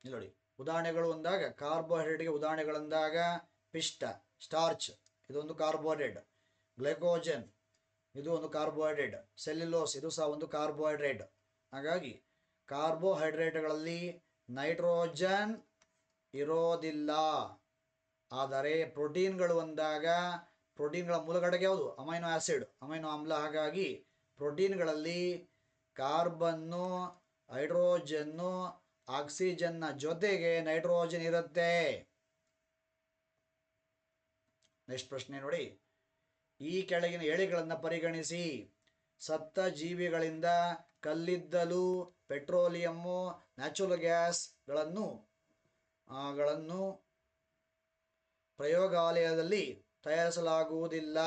ಇಲ್ಲಿ ನೋಡಿ, ಉದಾಹರಣೆಗಳು ಅಂದಾಗ ಕಾರ್ಬೋಹೈಡ್ರೇಟ್ಗೆ ಉದಾಹರಣೆಗಳಂದಾಗ ಪಿಷ್ಟ, ಸ್ಟಾರ್ಚ್ ಇದೊಂದು ಕಾರ್ಬೋಹೈಡ್ರೇಟ್, ಗ್ಲೈಕೋಜನ್ ಇದು ಒಂದು ಕಾರ್ಬೋಹೈಡ್ರೇಟ್, ಸೆಲ್ಯುಲೋಸ್ ಇದು ಸಹ ಒಂದು ಕಾರ್ಬೋಹೈಡ್ರೇಟ್. ಹಾಗಾಗಿ ಕಾರ್ಬೋಹೈಡ್ರೇಟ್ಗಳಲ್ಲಿ ನೈಟ್ರೋಜನ್ ಇರೋದಿಲ್ಲ. ಆದರೆ ಪ್ರೋಟೀನ್ಗಳು ಅಂದಾಗ ಪ್ರೋಟೀನ್ಗಳ ಮೂಲ ಘಟಕ ಯಾವುದು? ಅಮೈನೋ ಆಮ್ಲ. ಹಾಗಾಗಿ ಪ್ರೋಟೀನ್ಗಳಲ್ಲಿ ಕಾರ್ಬನ್ನು, ಹೈಡ್ರೋಜನ್ನು ಆಕ್ಸಿಜನ್ನ ಜೊತೆಗೆ ನೈಟ್ರೋಜನ್ ಇರುತ್ತೆ. ನೆಕ್ಸ್ಟ್ ಪ್ರಶ್ನೆ ನೋಡಿ, ಈ ಕೆಳಗಿನ ಹೇಳಿಗಳನ್ನು ಪರಿಗಣಿಸಿ. ಸತ್ತ ಜೀವಿಗಳಿಂದ ಕಲ್ಲಿದ್ದಲು, ಪೆಟ್ರೋಲಿಯಮ್ಮು, ನ್ಯಾಚುರಲ್ ಗ್ಯಾಸ್ಗಳನ್ನು ಪ್ರಯೋಗಾಲಯದಲ್ಲಿ ತಯಾರಿಸಲಾಗುವುದಿಲ್ಲ.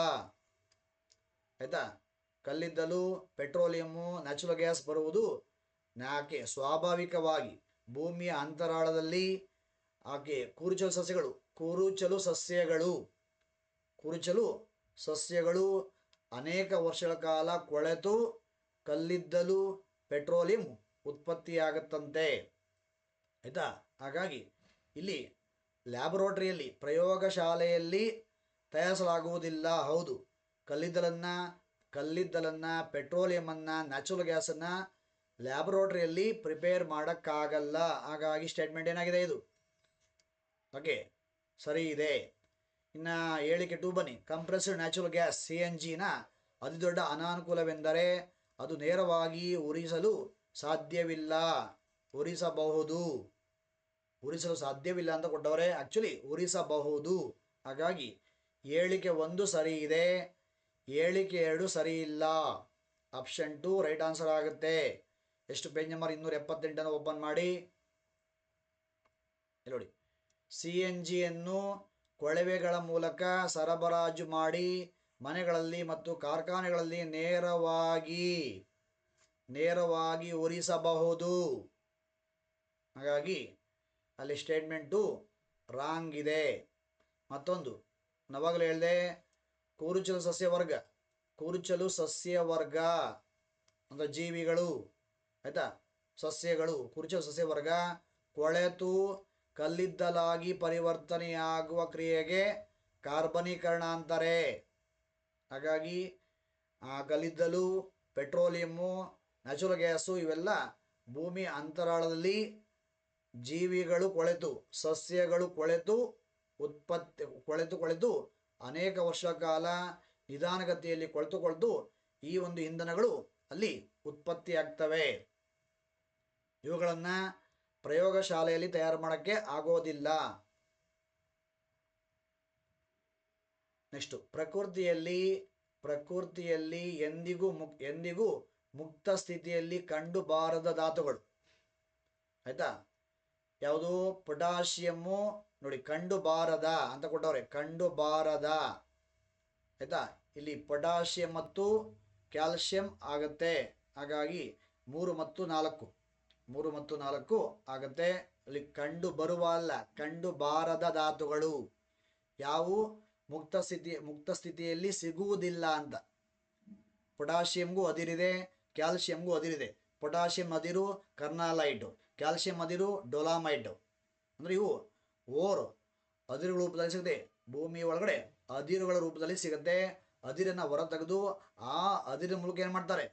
ಆಯ್ತಾ? ಕಲ್ಲಿದ್ದಲು, ಪೆಟ್ರೋಲಿಯಮ್ಮು, ನ್ಯಾಚುರಲ್ ಗ್ಯಾಸ್ ಬರುವುದು ಸ್ವಾಭಾವಿಕವಾಗಿ ಭೂಮಿಯ ಅಂತರಾಳದಲ್ಲಿ ಕೂರುಚಲು ಸಸ್ಯಗಳು ಅನೇಕ ವರ್ಷಗಳ ಕಾಲ ಕೊಳೆತು ಕಲ್ಲಿದ್ದಲು, ಪೆಟ್ರೋಲಿಯಂ ಉತ್ಪತ್ತಿಯಾಗುತ್ತಂತೆ. ಆಯ್ತಾ? ಹಾಗಾಗಿ ಇಲ್ಲಿ ಲ್ಯಾಬೊರೇಟರಿಯಲ್ಲಿ, ಪ್ರಯೋಗಶಾಲೆಯಲ್ಲಿ ತಯಾರಿಸಲಾಗುವುದಿಲ್ಲ. ಹೌದು, ಕಲ್ಲಿದ್ದಲನ್ನು, ಪೆಟ್ರೋಲಿಯಮನ್ನು, ನ್ಯಾಚುರಲ್ ಗ್ಯಾಸನ್ನು ಲ್ಯಾಬೊರೇಟರಿಯಲ್ಲಿ ಪ್ರಿಪೇರ್ ಮಾಡೋಕ್ಕಾಗಲ್ಲ. ಹಾಗಾಗಿ ಸ್ಟೇಟ್ಮೆಂಟ್ ಏನಾಗಿದೆ ಇದು? ಓಕೆ, ಸರಿ ಇದೆ. ಇನ್ನು ಹೇಳಿಕೆ 2 ಬನ್ನಿ. ಕಂಪ್ರೆಸ್ಡ್ ನ್ಯಾಚುರಲ್ ಗ್ಯಾಸ್ CNGನ ಅತಿ ದೊಡ್ಡ ಅನಾನುಕೂಲವೆಂದರೆ ಅದು ನೇರವಾಗಿ ಉರಿಸಲು ಸಾಧ್ಯವಿಲ್ಲ. ಉರಿಸಲು ಸಾಧ್ಯವಿಲ್ಲ ಅಂತ ಕೊಟ್ಟವರೆ, ಆ್ಯಕ್ಚುಲಿ ಉರಿಸಬಹುದು. ಹಾಗಾಗಿ ಹೇಳಿಕೆ 1 ಸರಿ ಇದೆ, ಹೇಳಿಕೆ 2 ಸರಿ ಇಲ್ಲ. ಆಪ್ಷನ್ 2 ರೈಟ್ ಆನ್ಸರ್ ಆಗುತ್ತೆ. ಎಷ್ಟು ಪೇಜ್ ನಂಬರ್ 278 ಓಪನ್ ಮಾಡಿ. ಇಲ್ಲಿ ನೋಡಿ, CNGಯನ್ನು ಕೊಳವೆಗಳ ಮೂಲಕ ಸರಬರಾಜು ಮಾಡಿ ಮನೆಗಳಲ್ಲಿ ಮತ್ತು ಕಾರ್ಖಾನೆಗಳಲ್ಲಿ ನೇರವಾಗಿ ಉರಿಸಬಹುದು. ಹಾಗಾಗಿ ಅಲ್ಲಿ ಸ್ಟೇಟ್ಮೆಂಟು ರಾಂಗ್ ಇದೆ. ಮತ್ತೊಂದು ನಾವಾಗಲೇ ಹೇಳಿದೆ, ಕೂರುಚಲು ಸಸ್ಯವರ್ಗ ಅಂದರೆ ಜೀವಿಗಳು, ಆಯಿತಾ, ಸಸ್ಯಗಳು, ಕೂರುಚಲು ಸಸ್ಯವರ್ಗ ಕೊಳೆತು ಕಲ್ಲಿದ್ದಲಾಗಿ ಪರಿವರ್ತನೆಯಾಗುವ ಕ್ರಿಯೆಗೆ ಕಾರ್ಬನೀಕರಣ ಅಂತಾರೆ. ಹಾಗಾಗಿ ಕಲ್ಲಿದ್ದಲು, ಪೆಟ್ರೋಲಿಯಮ್ಮು, ನ್ಯಾಚುರಲ್ ಗ್ಯಾಸು ಇವೆಲ್ಲ ಭೂಮಿ ಅಂತರಾಳದಲ್ಲಿ ಜೀವಿಗಳು ಕೊಳೆತು, ಸಸ್ಯಗಳು ಕೊಳೆತು ಅನೇಕ ವರ್ಷ ಕಾಲ ನಿಧಾನಗತಿಯಲ್ಲಿ ಕೊಳೆತು ಈ ಒಂದು ಇಂಧನಗಳು ಅಲ್ಲಿ ಉತ್ಪತ್ತಿಯಾಗ್ತವೆ. ಇವುಗಳನ್ನು ಪ್ರಯೋಗಶಾಲೆಯಲ್ಲಿ ತಯಾರು ಮಾಡೋಕ್ಕೆ ಆಗೋದಿಲ್ಲ. ನೆಕ್ಸ್ಟು, ಪ್ರಕೃತಿಯಲ್ಲಿ ಎಂದಿಗೂ ಮುಕ್ತ ಸ್ಥಿತಿಯಲ್ಲಿ ಕಂಡುಬಾರದ ಧಾತುಗಳು. ಆಯ್ತಾ? ಯಾವುದು? ಪೊಟ್ಯಾಷಿಯಮ್ಮು ನೋಡಿ, ಕಂಡುಬಾರದ ಅಂತ ಕೊಟ್ಟವ್ರೆ, ಕಂಡುಬಾರದ. ಆಯ್ತಾ? ಇಲ್ಲಿ ಪೊಟ್ಯಾಷಿಯಂ ಮತ್ತು ಕ್ಯಾಲ್ಶಿಯಂ ಆಗುತ್ತೆ. ಹಾಗಾಗಿ 3 ಮತ್ತು 4 ಆಗುತ್ತೆ. ಅಲ್ಲಿ ಕಂಡು ಬರುವ ಅಲ್ಲ, ಕಂಡು ಬಾರದ ಧಾತುಗಳು ಯಾವುವು? ಮುಕ್ತ ಸ್ಥಿತಿಯಲ್ಲಿ ಸಿಗುವುದಿಲ್ಲ ಅಂತ. ಪೊಟ್ಯಾಷಿಯಂಗೂ ಅದಿರಿದೆ, ಕ್ಯಾಲ್ಶಿಯಂಗೂ ಅದಿರಿದೆ. ಪೊಟ್ಯಾಷಿಯಂ ಅದಿರು ಕರ್ನಾಲೈಟು, ಕ್ಯಾಲ್ಶಿಯಂ ಅದಿರು ಡೊಲಾಮೈಟು. ಅಂದರೆ ಇವು ಅದಿರುಗಳ ರೂಪದಲ್ಲಿ ಸಿಗುತ್ತೆ. ಭೂಮಿಯ ಒಳಗಡೆ ಅದಿರುಗಳ ರೂಪದಲ್ಲಿ ಸಿಗುತ್ತೆ. ಅದಿರನ್ನು ಹೊರ ತೆಗೆದು ಆ ಅದಿರಿನ ಮೂಲಕ ಏನು ಮಾಡ್ತಾರೆ?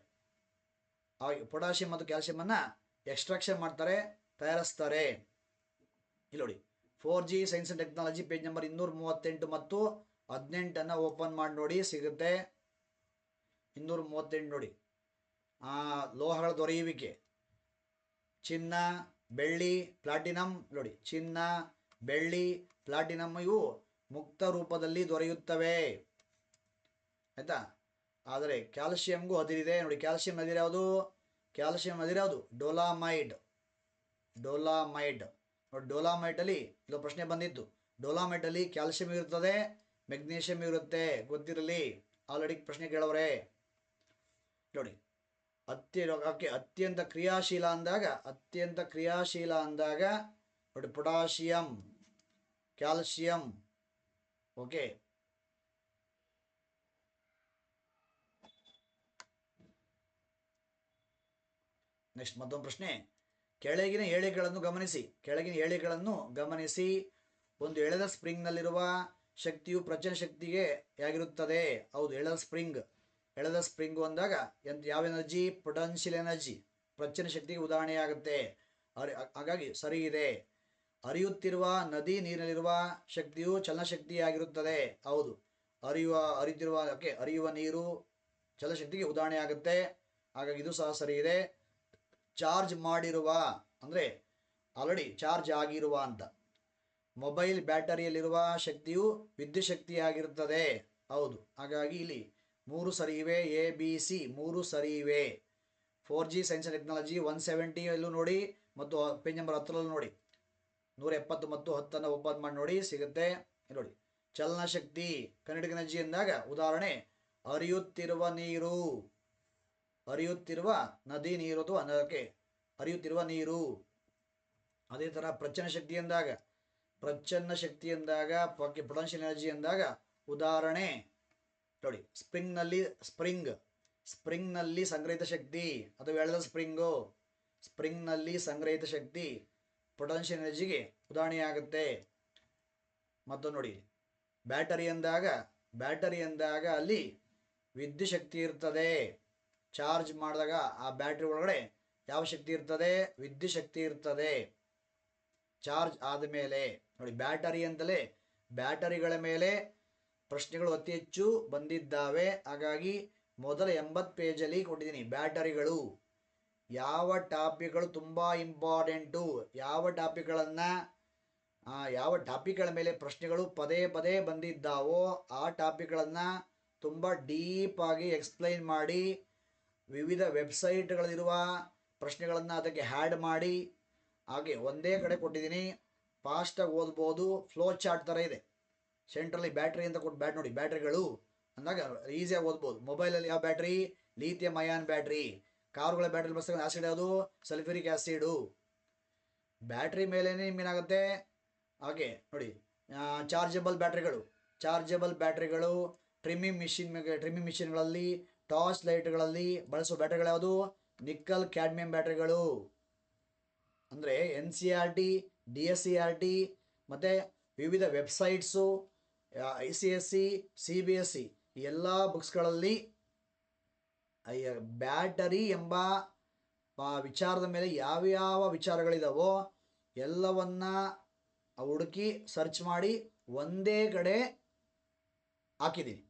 ಪೊಟ್ಯಾಷಿಯಂ ಮತ್ತು ಕ್ಯಾಲ್ಶಿಯಮನ್ನು ಎಕ್ಸ್ಟ್ರಾಕ್ಷನ್ ಮಾಡ್ತಾರೆ, ತಯಾರಿಸ್ತಾರೆ. ಇಲ್ಲಿ ನೋಡಿ, 4G science and technology page number 238 ಮತ್ತು 18 ಓಪನ್ ಮಾಡಿ ನೋಡಿ, ಸಿಗುತ್ತೆ. 238 ನೋಡಿ, ಲೋಹಗಳ ದೊರೆಯುವಿಕೆ, ಚಿನ್ನ, ಬೆಳ್ಳಿ, ಪ್ಲಾಟಿನಂ. ನೋಡಿ, ಚಿನ್ನ, ಬೆಳ್ಳಿ, ಪ್ಲಾಟಿನಂ ಇವು ಮುಕ್ತ ರೂಪದಲ್ಲಿ ದೊರೆಯುತ್ತವೆ. ಆಯಿತಾ? ಆದರೆ ಕ್ಯಾಲ್ಶಿಯಂಗೂ ಅದಿರಿದೆ. ನೋಡಿ, ಕ್ಯಾಲ್ಶಿಯಂ ಅದಿರು ಯಾವುದು? ಡೊಲಾಮೈಡ್. ನೋಡಿ, ಡೊಲಾಮೈಟಲ್ಲಿ ಇದು ಪ್ರಶ್ನೆ ಬಂದಿತ್ತು. ಡೊಲಾಮೈಟಲ್ಲಿ ಕ್ಯಾಲ್ಶಿಯಂ ಇರುತ್ತದೆ, ಮೆಗ್ನೀಷಿಯಂ ಇರುತ್ತೆ, ಗೊತ್ತಿರಲಿ. ಆಲ್ರೆಡಿ ಪ್ರಶ್ನೆ ಕೇಳವ್ರೆ. ನೋಡಿ, ಅತ್ಯಂತ ಕ್ರಿಯಾಶೀಲ ಅಂದಾಗ ನೋಡಿ, ಪೊಟ್ಯಾಷಿಯಂ, ಕ್ಯಾಲ್ಶಿಯಂ. ಓಕೆ, ನೆಕ್ಸ್ಟ್ ಮತ್ತೊಂದು ಪ್ರಶ್ನೆ. ಕೆಳಗಿನ ಹೇಳಿಕೆಗಳನ್ನು ಗಮನಿಸಿ. ಒಂದು ಎಳೆದ ಸ್ಪ್ರಿಂಗ್ನಲ್ಲಿರುವ ಶಕ್ತಿಯು ಪ್ರಚನ ಶಕ್ತಿಗೆ ಆಗಿರುತ್ತದೆ. ಹೌದು, ಎಳೆದ ಸ್ಪ್ರಿಂಗ್ ಅಂದಾಗ ಯಾವ ಎನರ್ಜಿ? ಪೊಟೆನ್ಷಿಯಲ್ ಎನರ್ಜಿ, ಪ್ರಚನ ಶಕ್ತಿಗೆ ಉದಾಹರಣೆಯಾಗುತ್ತೆ. ಹಾಗಾಗಿ ಸರಿ ಇದೆ. ಹರಿಯುತ್ತಿರುವ ನದಿ ನೀರಿನಲ್ಲಿರುವ ಶಕ್ತಿಯು ಚಲನಶಕ್ತಿಯಾಗಿರುತ್ತದೆ. ಹೌದು, ಹರಿಯುವ ನೀರು ಚಲನಶಕ್ತಿಗೆ ಉದಾಹರಣೆ ಆಗುತ್ತೆ. ಹಾಗಾಗಿ ಇದು ಸಹ ಸರಿ ಇದೆ. ಚಾರ್ಜ್ ಮಾಡಿರುವ ಅಂದರೆ ಆಲ್ರೆಡಿ ಚಾರ್ಜ್ ಆಗಿರುವ ಅಂತ. ಮೊಬೈಲ್ ಬ್ಯಾಟರಿಯಲ್ಲಿರುವ ಶಕ್ತಿಯು ವಿದ್ಯುತ್ ಶಕ್ತಿಯಾಗಿರುತ್ತದೆ. ಹೌದು, ಹಾಗಾಗಿ ಇಲ್ಲಿ 3 ಸರಿ ಇವೆ. ಎ ಬಿ ಸಿ 3 ಸರಿ ಇವೆ. 4G ಸೈನ್ಸ್ ಆ್ಯಂಡ್ ಟೆಕ್ನಾಲಜಿ 170 ನೋಡಿ, ಮತ್ತು ಪೇಜ್ ನಂಬರ್ 10 ನೋಡಿ. 170 ಮತ್ತು 10 ಓಪನ್ ಮಾಡಿ ನೋಡಿ, ಸಿಗುತ್ತೆ. ನೋಡಿ, ಚಲನಶಕ್ತಿ ಕೈನೆಟಿಕ್ ಎನರ್ಜಿ ಎಂದಾಗ ಉದಾಹರಣೆ ಹರಿಯುತ್ತಿರುವ ನೀರು, ಹರಿಯುತ್ತಿರುವ ನದಿ ನೀರು ಅಥವಾ ಅದಕ್ಕೆ ಹರಿಯುತ್ತಿರುವ ನೀರು. ಅದೇ ಥರ ಪ್ರಚನ್ನ ಶಕ್ತಿ ಎಂದಾಗ, ಪ್ರಚನ್ನ ಶಕ್ತಿ ಎಂದಾಗ ಪೊಟೆನ್ಷಿಯಲ್ ಎನರ್ಜಿ ಎಂದಾಗ ಉದಾಹರಣೆ ನೋಡಿ, ಸ್ಪ್ರಿಂಗ್ನಲ್ಲಿ ಸಂಗ್ರಹಿತ ಶಕ್ತಿ ಅಥವಾ ಎಳೆದ ಸ್ಪ್ರಿಂಗ್ನಲ್ಲಿ ಸಂಗ್ರಹಿತ ಶಕ್ತಿ ಪೊಟೆನ್ಷಿಯಲ್ ಎನರ್ಜಿಗೆ ಉದಾಹರಣೆಯಾಗುತ್ತೆ. ಮತ್ತು ನೋಡಿ, ಬ್ಯಾಟರಿ ಎಂದಾಗ ಅಲ್ಲಿ ವಿದ್ಯುತ್ ಶಕ್ತಿ ಇರ್ತದೆ. ಚಾರ್ಜ್ ಮಾಡಿದಾಗ ಆ ಬ್ಯಾಟ್ರಿ ಒಳಗಡೆ ಯಾವ ಶಕ್ತಿ ಇರ್ತದೆ? ವಿದ್ಯುತ್ ಶಕ್ತಿ ಇರ್ತದೆ. ಚಾರ್ಜ್ ಆದಮೇಲೆ ನೋಡಿ, ಬ್ಯಾಟರಿ ಅಂತಲೇ ಬ್ಯಾಟರಿಗಳ ಮೇಲೆ ಪ್ರಶ್ನೆಗಳು ಅತಿ ಹೆಚ್ಚು ಬಂದಿದ್ದಾವೆ. ಹಾಗಾಗಿ ಮೊದಲ 80 ಪೇಜಲ್ಲಿ ಕೊಟ್ಟಿದ್ದೀನಿ ಬ್ಯಾಟರಿಗಳು. ಯಾವ ಟಾಪಿಕ್ಗಳು ತುಂಬ ಇಂಪಾರ್ಟೆಂಟು, ಯಾವ ಟಾಪಿಕ್ಗಳ ಮೇಲೆ ಪ್ರಶ್ನೆಗಳು ಪದೇ ಪದೇ ಬಂದಿದ್ದಾವೋ ಆ ಟಾಪಿಕ್ಗಳನ್ನು ತುಂಬ ಡೀಪಾಗಿ ಎಕ್ಸ್ಪ್ಲೈನ್ ಮಾಡಿ, ವಿವಿಧ ವೆಬ್ಸೈಟ್ಗಳಲ್ಲಿರುವ ಪ್ರಶ್ನೆಗಳನ್ನು ಅದಕ್ಕೆ ಹ್ಯಾಡ್ ಮಾಡಿ, ಹಾಗೆ ಒಂದೇ ಕಡೆ ಕೊಟ್ಟಿದ್ದೀನಿ. ಫಾಸ್ಟಾಗಿ ಓದ್ಬೋದು, ಫ್ಲೋ ಚಾರ್ಟ್ ಥರ ಇದೆ. ಸೆಂಟ್ರಲ್ಲಿ ಬ್ಯಾಟ್ರಿ ಅಂತ ಕೊಟ್ಟು ನೋಡಿ, ಬ್ಯಾಟ್ರಿಗಳು ಅಂದಾಗ ಈಸಿಯಾಗಿ ಓದ್ಬೋದು. ಮೊಬೈಲಲ್ಲಿ ಯಾವ ಬ್ಯಾಟ್ರಿ? Lithium ion battery. ಕಾರುಗಳ ಬ್ಯಾಟ್ರಿ ಬರ್ತಕ್ಕಂಥ ಆ್ಯಸಿಡ್ ಯಾವುದು? Sulphuric acid. ಬ್ಯಾಟ್ರಿ ಮೇಲೇ ನಿಮ್ಗೇನಾಗುತ್ತೆ? ಹಾಗೆ ನೋಡಿ, ಚಾರ್ಜಬಲ್ ಬ್ಯಾಟ್ರಿಗಳು ಟ್ರಿಮ್ಮಿಂಗ್ ಮಿಷಿನ್ಗಳಲ್ಲಿ, ಟಾರ್ಚ್ ಲೈಟ್ಗಳಲ್ಲಿ ಬಳಸುವ ಬ್ಯಾಟ್ರಿಗಳು ಯಾವುದು? ನಿಕ್ಕಲ್ ಕ್ಯಾಡ್ಮಿಯಂ ಬ್ಯಾಟ್ರಿಗಳು. ಅಂದರೆ NCERT, DSCERT ಮತ್ತು ವಿವಿಧ ವೆಬ್ಸೈಟ್ಸು, ICSE, CBSE ಈ ಎಲ್ಲ ಬುಕ್ಸ್ಗಳಲ್ಲಿ ಬ್ಯಾಟರಿ ಎಂಬ ವಿಚಾರದ ಮೇಲೆ ಯಾವ್ಯಾವ ವಿಚಾರಗಳಿದಾವೋ ಎಲ್ಲವನ್ನ ಹುಡುಕಿ ಸರ್ಚ್ ಮಾಡಿ ಒಂದೇ ಕಡೆ ಹಾಕಿದ್ದೀನಿ.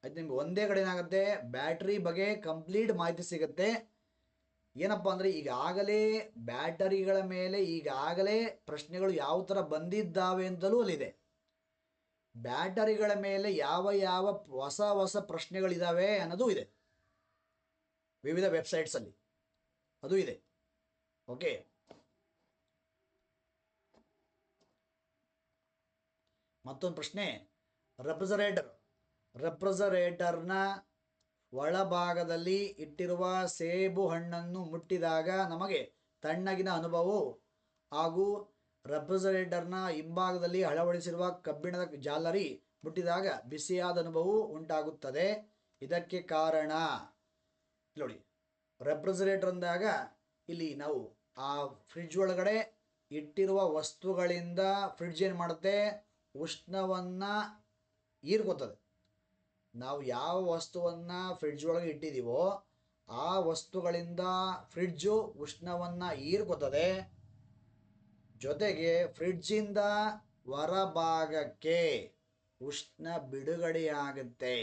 ಅದು ನಿಮ್ಗೆ ಒಂದೇ ಕಡೆ ಏನಾಗುತ್ತೆ? ಬ್ಯಾಟ್ರಿ ಬಗ್ಗೆ ಕಂಪ್ಲೀಟ್ ಮಾಹಿತಿ ಸಿಗುತ್ತೆ. ಏನಪ್ಪ ಅಂದರೆ ಈಗಾಗಲೇ ಬ್ಯಾಟರಿಗಳ ಮೇಲೆ ಪ್ರಶ್ನೆಗಳು ಯಾವ ಥರ ಬಂದಿದ್ದಾವೆ ಅಂತಲೂ ಅಲ್ಲಿದೆ. ಬ್ಯಾಟರಿಗಳ ಮೇಲೆ ಯಾವ ಹೊಸ ಪ್ರಶ್ನೆಗಳಿದ್ದಾವೆ ಅನ್ನೋದು ಇದೆ ವಿವಿಧ ವೆಬ್ಸೈಟ್ಸಲ್ಲಿ, ಅದು ಇದೆ. ಓಕೆ, ಮತ್ತೊಂದು ಪ್ರಶ್ನೆ, ರೆಫ್ರಿಜರೇಟರ್ನ ಒಳಭಾಗದಲ್ಲಿ ಇಟ್ಟಿರುವ ಸೇಬು ಹಣ್ಣನ್ನು ಮುಟ್ಟಿದಾಗ ನಮಗೆ ತಣ್ಣಗಿನ ಅನುಭವವು ಹಾಗೂ ರೆಫ್ರಿಜರೇಟರ್ನ ಹಿಂಭಾಗದಲ್ಲಿ ಅಳವಡಿಸಿರುವ ಕಬ್ಬಿಣದ ಜಾಲರಿ ಮುಟ್ಟಿದಾಗ ಬಿಸಿಯಾದ ಅನುಭವವು ಉಂಟಾಗುತ್ತದೆ. ಇದಕ್ಕೆ ಕಾರಣ ನೋಡಿ, ರೆಫ್ರಿಜರೇಟರ್ ಅಂದಾಗ ಇಲ್ಲಿ ನಾವು ಆ ಫ್ರಿಡ್ಜ್ ಒಳಗಡೆ ಇಟ್ಟಿರುವ ವಸ್ತುಗಳಿಂದ ಫ್ರಿಡ್ಜ್ ಏನು ಮಾಡುತ್ತೆ? ಉಷ್ಣವನ್ನು ಹೀರ್ಕೋತದೆ. ನಾವು ಯಾವ ವಸ್ತುವನ್ನು ಫ್ರಿಡ್ಜ್ ಒಳಗೆ ಇಟ್ಟಿದ್ದೀವೋ ಆ ವಸ್ತುಗಳಿಂದ ಫ್ರಿಡ್ಜು ಉಷ್ಣವನ್ನು ಹೀರ್ಕೋತದೆ. ಜೊತೆಗೆ ಫ್ರಿಡ್ಜಿಂದ ಹೊರಭಾಗಕ್ಕೆ ಉಷ್ಣ ಬಿಡುಗಡೆಯಾಗುತ್ತೆ.